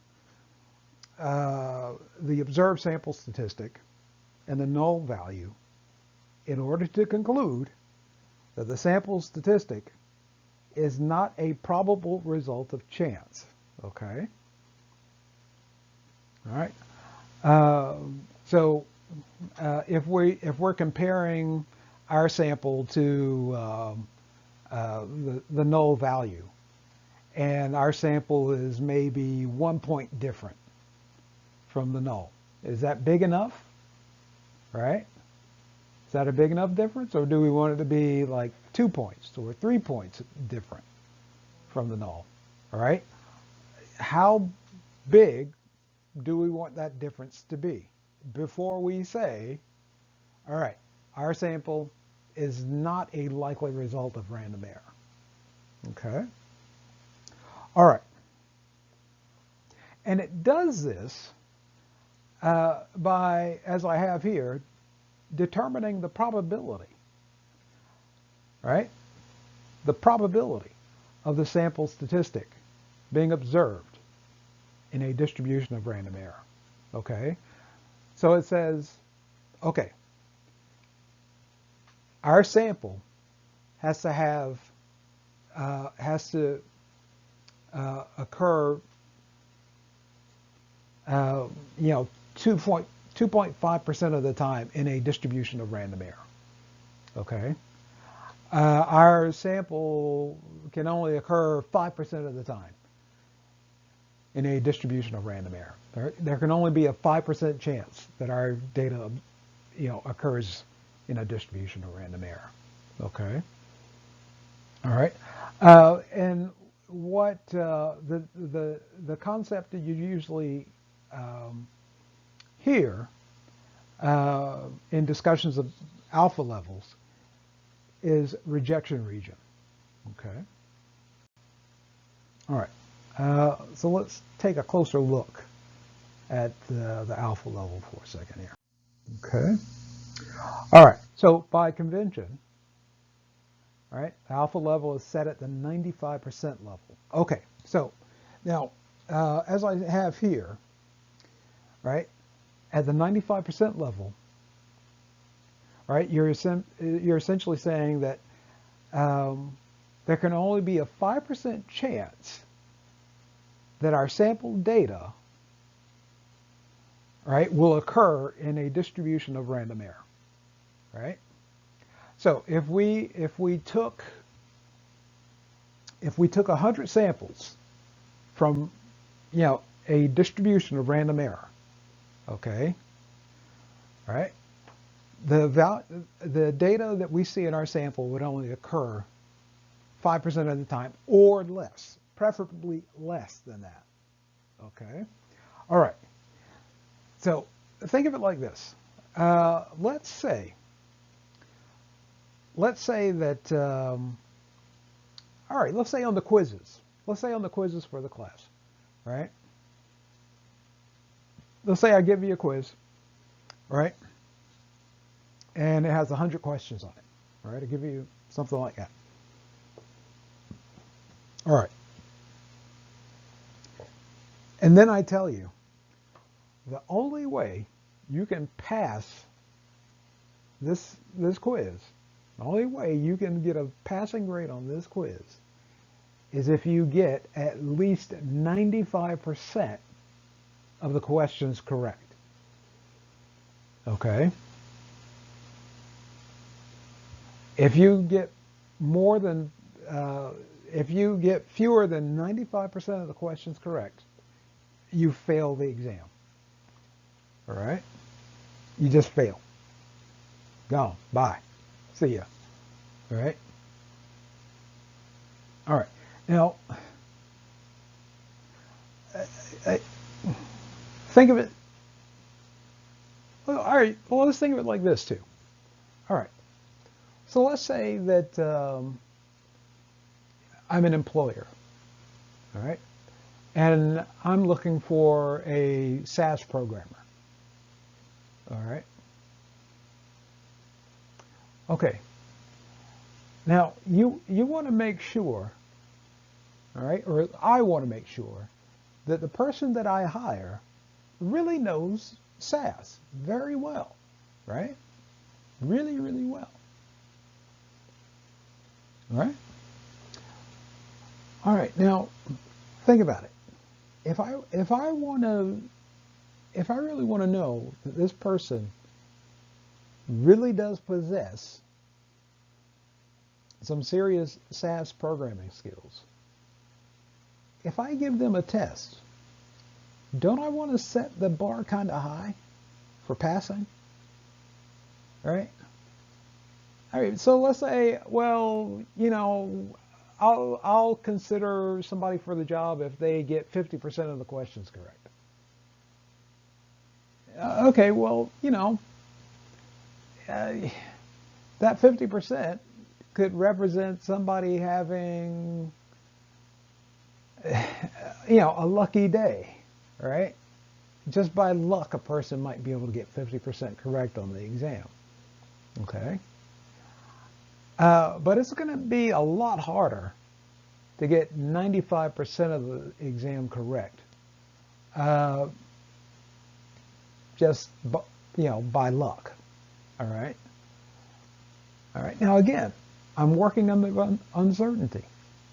the observed sample statistic and the null value in order to conclude that the sample statistic is not a probable result of chance, okay? All right. So if we're comparing our sample to the null value, and our sample is maybe 1 point different from the null, is that big enough? Right? Is that a big enough difference, or do we want it to be like 2 points or 3 points different from the null? All right. How big do we want that difference to be before we say, all right, our sample is not a likely result of random error? Okay. All right. And it does this by, as I have here, determining the probability, right? The probability of the sample statistic being observed in a distribution of random error, okay? So it says, okay, our sample has to have, occur, 2.5% of the time in a distribution of random error, okay? Our sample can only occur 5% of the time in a distribution of random error. There can only be a 5% chance that our data, occurs in a distribution of random error, okay? All right. And what the concept that you usually hear in discussions of alpha levels is rejection region. Okay. All right. So let's take a closer look at the alpha level for a second here. Okay. All right. So by convention, all right, the alpha level is set at the 95% level. Okay. So now, as I have here, right, at the 95% level, right, you're essentially saying that there can only be a 5% chance that our sample data, right, will occur in a distribution of random error, right? So if we took 100 samples from, a distribution of random error, okay, right, the data that we see in our sample would only occur 5% of the time or less, preferably less than that. Okay, all right. So think of it like this. Let's say that, all right, let's say on the quizzes. Let's say on the quizzes for the class, right? Let's say I give you a quiz, right? And it has 100 questions on it, right? I give you something like that. All right. And then I tell you, the only way you can pass this quiz, the only way you can get a passing grade on this quiz is if you get at least 95% of the questions correct. Okay? If you get if you get fewer than 95% of the questions correct, you fail the exam. All right? You just fail. Gone. Bye. See ya. All right? All right. Now, think of it. Well, all right. Well, let's think of it like this too. All right. So let's say that I'm an employer. All right. And I'm looking for a SAS programmer. All right. Okay. Now, you want to make sure, all right, or I want to make sure that the person that I hire really knows SAS very well, right? Really, really well. All right? All right. Now, think about it. If I really want to know that this person really does possess some serious SAS programming skills, if I give them a test, don't I want to set the bar kind of high for passing? Right? All right. So let's say, well, I'll consider somebody for the job if they get 50% of the questions correct. Okay, well, that 50% could represent somebody having, a lucky day, right? Just by luck, a person might be able to get 50% correct on the exam, okay? But it's going to be a lot harder to get 95% of the exam correct, just by luck. All right. All right. Now again, I'm working on the uncertainty.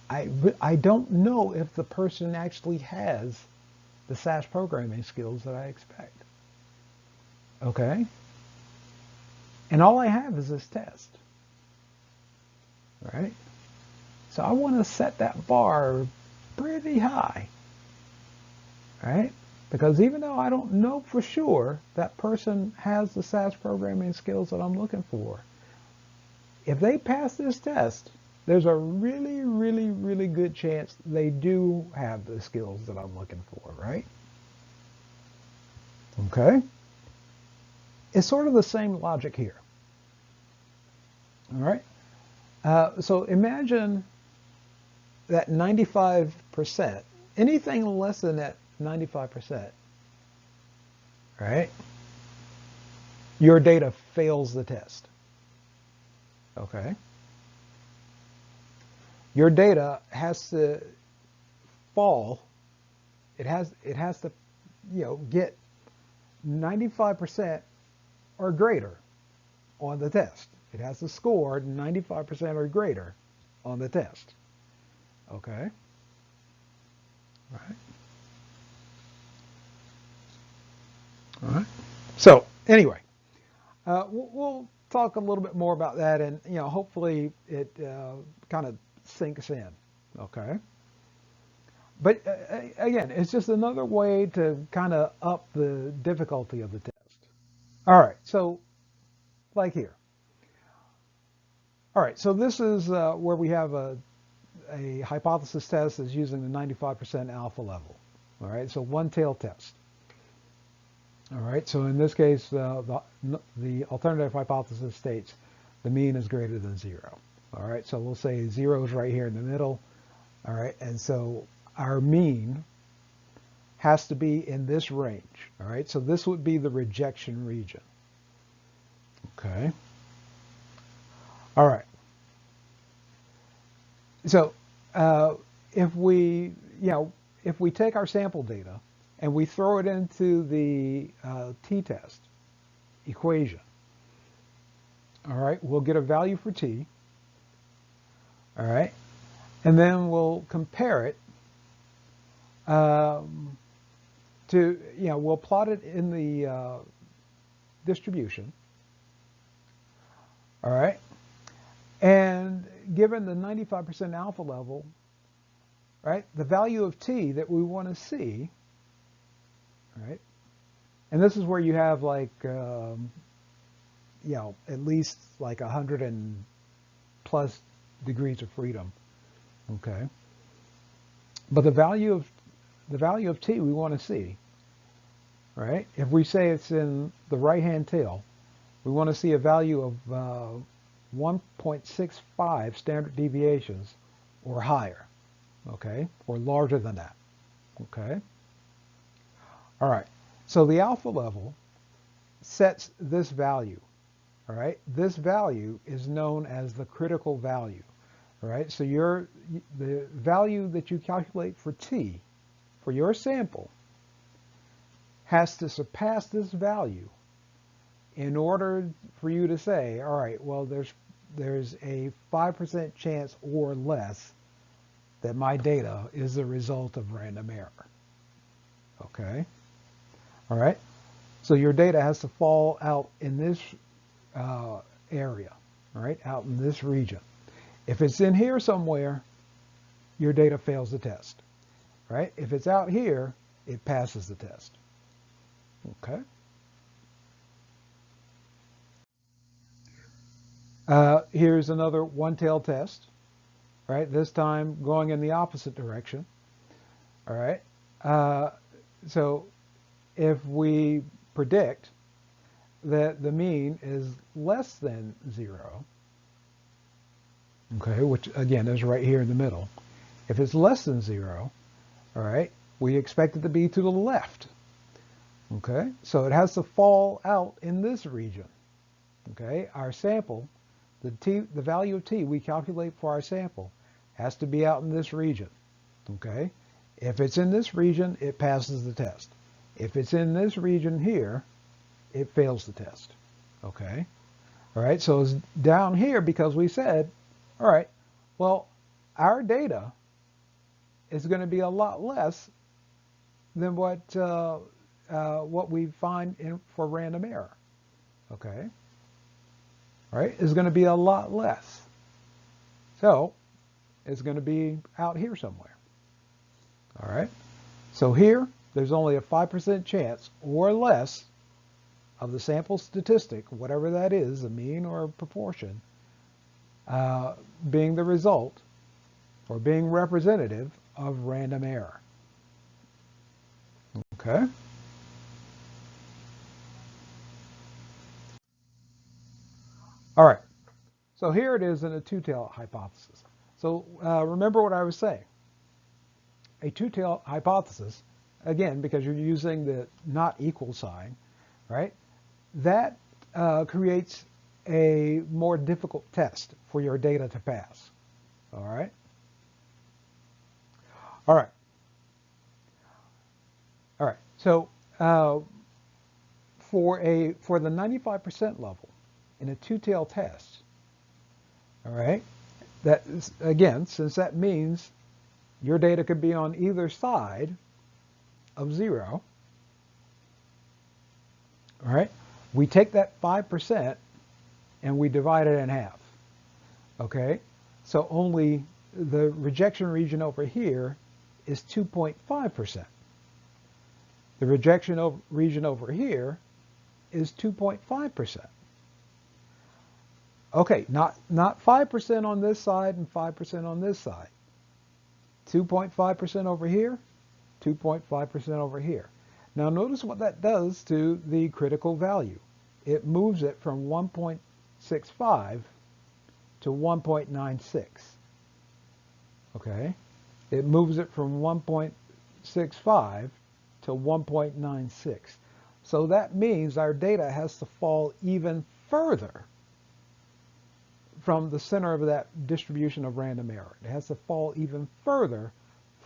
I don't know if the person actually has the SAS programming skills that I expect. Okay. And all I have is this test. All right. So I want to set that bar pretty high. All right. Because even though I don't know for sure that person has the SAS programming skills that I'm looking for, if they pass this test, there's a really, really, really good chance they do have the skills that I'm looking for, right? Okay? It's sort of the same logic here. All right? So imagine that 95%, anything less than that 95%, right? Your data fails the test. Okay? Your data has to fall. It has to, get 95% or greater on the test. It has to score 95% or greater on the test. Okay? All right. All right. So anyway, we'll talk a little bit more about that, and hopefully it kind of sinks in. Okay. But again, it's just another way to kind of up the difficulty of the test. All right. So like here. All right. So this is where we have a hypothesis test is using the 95% alpha level. All right. So one tail test. All right, so in this case, the alternative hypothesis states the mean is greater than 0. All right, so we'll say 0 is right here in the middle. All right, and so our mean has to be in this range. All right, so this would be the rejection region. Okay. All right. So if we take our sample data and we throw it into the t-test equation, all right, we'll get a value for t, all right, and then we'll compare it to, we'll plot it in the distribution, all right, and given the 95% alpha level, right, the value of t that we want to see, right? And this is where you have like, at least like 100 and plus degrees of freedom. Okay. But the value of t we want to see, right? If we say it's in the right-hand tail, we want to see a value of 1.65 standard deviations or higher. Okay, or larger than that. Okay. All right, so the alpha level sets this value, all right? This value is known as the critical value, all right? So the value that you calculate for t, for your sample, has to surpass this value in order for you to say, all right, well, there's a 5% chance or less that my data is the result of random error, okay? All right, so your data has to fall out in this area, all right, out in this region. If it's in here somewhere, your data fails the test, right? If it's out here, it passes the test, okay? Here's another one-tail test, right? This time going in the opposite direction, all right? So if we predict that the mean is less than 0, okay, which again is right here in the middle. If it's less than 0, all right, we expect it to be to the left, okay? So it has to fall out in this region, okay? Our sample, the value of t we calculate for our sample has to be out in this region, okay? If it's in this region, it passes the test. If it's in this region here, it fails the test, okay? All right, so it's down here because we said, all right, well, our data is going to be a lot less than what we find for random error, okay? All right, it's going to be a lot less. So it's going to be out here somewhere, all right? So here, there's only a 5% chance or less of the sample statistic, whatever that is, a mean or a proportion, being the result or being representative of random error. Okay? All right. So here it is in a two-tailed hypothesis. So remember what I was saying. A two-tailed hypothesis, again, because you're using the not equal sign, right? That creates a more difficult test for your data to pass. All right? All right. All right. So for the 95% level in a two-tailed test, all right, that is, again, since that means your data could be on either side of 0, all right, we take that 5% and we divide it in half, okay? So only the rejection region over here is 2.5%. The rejection region over here is 2.5%. Okay, not 5% on this side and 5% on this side. 2.5% over here, 2.5% over here. Now notice what that does to the critical value. It moves it from 1.65 to 1.96. Okay? It moves it from 1.65 to 1.96. So that means our data has to fall even further from the center of that distribution of random error. It has to fall even further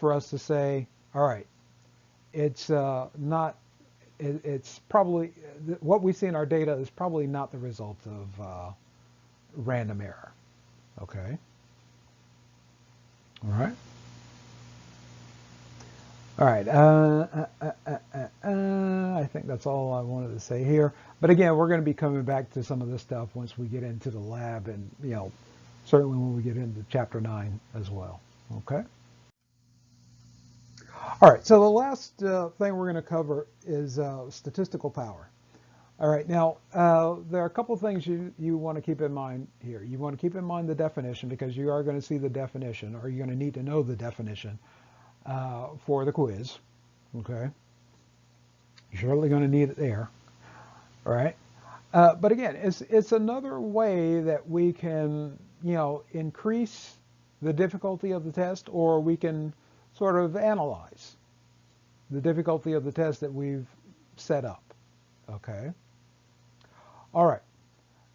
for us to say, all right, it's probably, what we see in our data is probably not the result of random error. Okay? All right? All right, I think that's all I wanted to say here. But again, we're going to be coming back to some of this stuff once we get into the lab and, certainly when we get into Chapter 9 as well. Okay? All right, so the last thing we're going to cover is statistical power. All right, now there are a couple of things you want to keep in mind here. You want to keep in mind the definition because you are going to see the definition, or you're going to need to know the definition for the quiz, okay? You're surely going to need it there, all right? But again, it's another way that we can, increase the difficulty of the test, or we can sort of analyze the difficulty of the test that we've set up, okay? All right,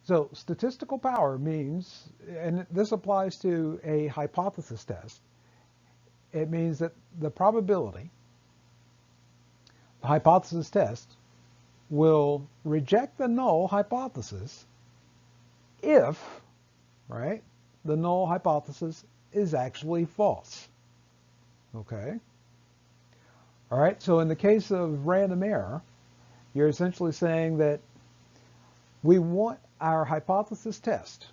so statistical power means, and this applies to a hypothesis test, it means that the probability, the hypothesis test, will reject the null hypothesis if, right, the null hypothesis is actually false. Okay? All right, so in the case of random error, you're essentially saying that we want our hypothesis test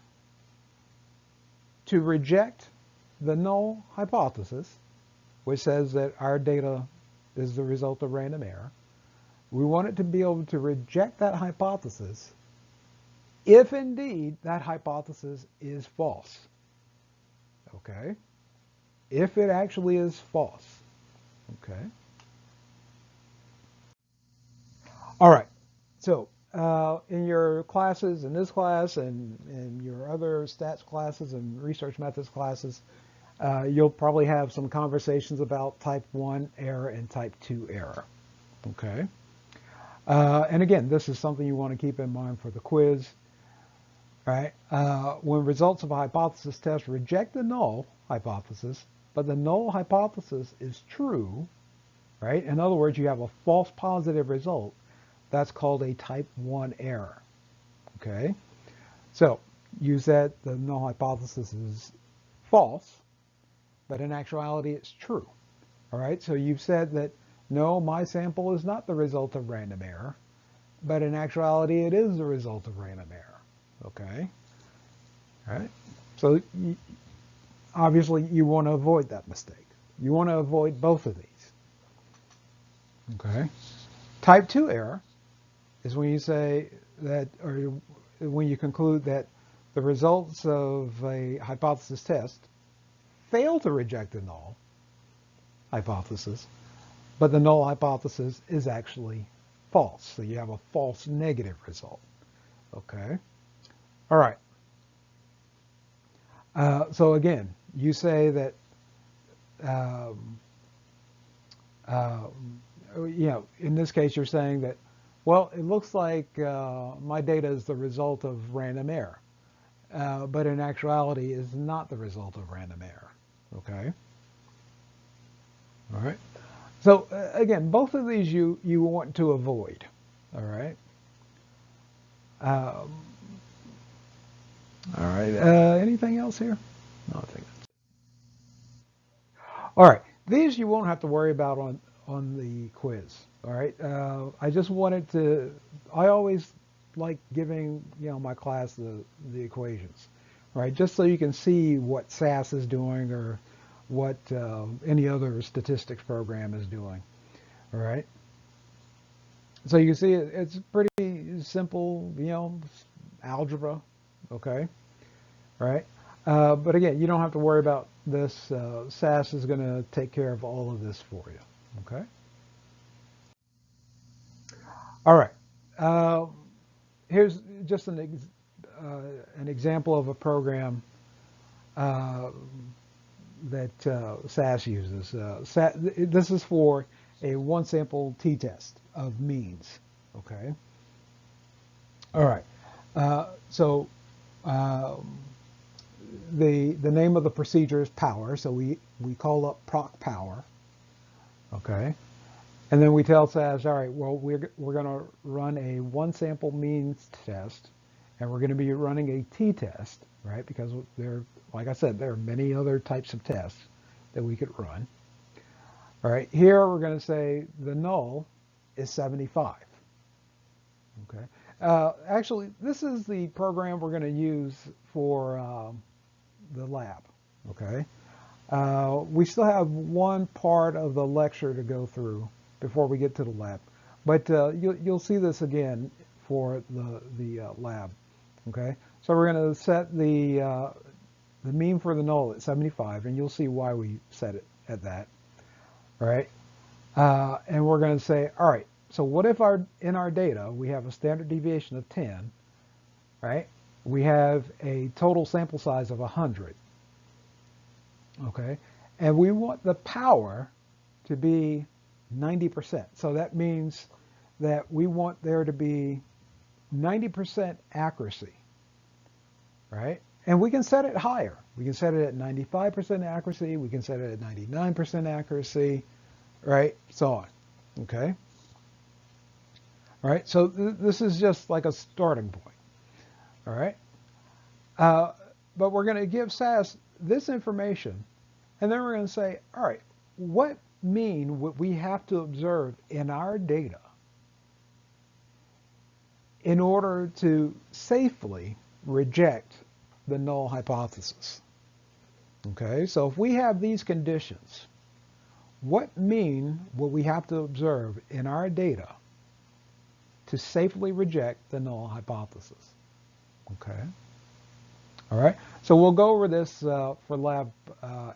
to reject the null hypothesis, which says that our data is the result of random error. We want it to be able to reject that hypothesis if indeed that hypothesis is false. Okay? If it actually is false. Okay? All right. So in your classes, in this class and in your other stats classes and research methods classes, you'll probably have some conversations about type 1 error and type 2 error. Okay? And again, this is something you want to keep in mind for the quiz. Right? When results of a hypothesis test reject the null hypothesis, but the null hypothesis is true, right? In other words, you have a false positive result. That's called a type 1 error. Okay? So you said the null hypothesis is false, but in actuality it's true. All right? So you've said that, no, my sample is not the result of random error, but in actuality it is the result of random error. Okay? All right? So obviously you want to avoid that mistake. You want to avoid both of these. Okay? Type 2 error is when you say that, or when you conclude that the results of a hypothesis test fail to reject the null hypothesis, but the null hypothesis is actually false. So you have a false negative result. Okay. All right. So again, you say that, in this case, you're saying that, well, it looks like my data is the result of random error, but in actuality is not the result of random error. Okay. All right. So again, both of these you want to avoid. All right. All right. Anything else here? No, I think that's it. All right. These you won't have to worry about on the quiz. All right. I just wanted to. I always like giving my class the equations, right? Just so you can see what SAS is doing or what any other statistics program is doing. All right. So you can see it's pretty simple, algebra. Okay. All right. But again, you don't have to worry about this. SAS is going to take care of all of this for you. Okay. All right. Here's just an example of a program that SAS uses. This is for a one-sample t-test of means. Okay. All right. So the name of the procedure is power. So we call up proc power. Okay. And then we tell SAS, all right, well, we're going to run a one-sample means test, and we're going to be running a t-test, right? Because like I said, there are many other types of tests that we could run. All right, here we're going to say the null is 75. Okay. Actually, this is the program we're going to use for the lab. Okay. We still have one part of the lecture to go through before we get to the lab, but you'll see this again for the lab. Okay, so we're going to set the mean for the null at 75, and you'll see why we set it at that. All right, and we're going to say, all right, so what if in our data we have a standard deviation of 10, right? We have a total sample size of 100. Okay, and we want the power to be 90%. So that means that we want there to be 90% accuracy, right? And we can set it higher. We can set it at 95% accuracy. We can set it at 99% accuracy, right? So on, okay? All right, so this is just like a starting point, all right? But we're going to give SAS this information, and then we're going to say, all right, what mean what we have to observe in our data in order to safely reject the null hypothesis. Okay, so if we have these conditions, what mean will we have to observe in our data to safely reject the null hypothesis? Okay, all right, so we'll go over this for lab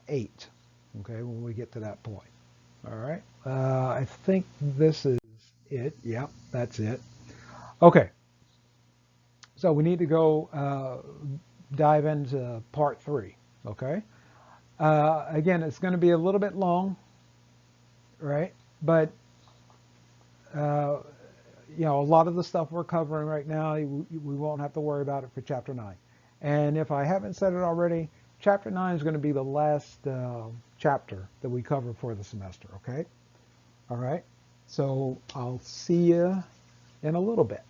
8, okay, when we get to that point. All right, I think this is it. Yeah, that's it. Okay, so we need to go dive into part 3. Okay, again, it's going to be a little bit long, right? But a lot of the stuff we're covering right now, we won't have to worry about it for chapter 9. And if I haven't said it already, chapter 9 is going to be the last chapter that we cover for the semester. Okay. All right, so I'll see you in a little bit.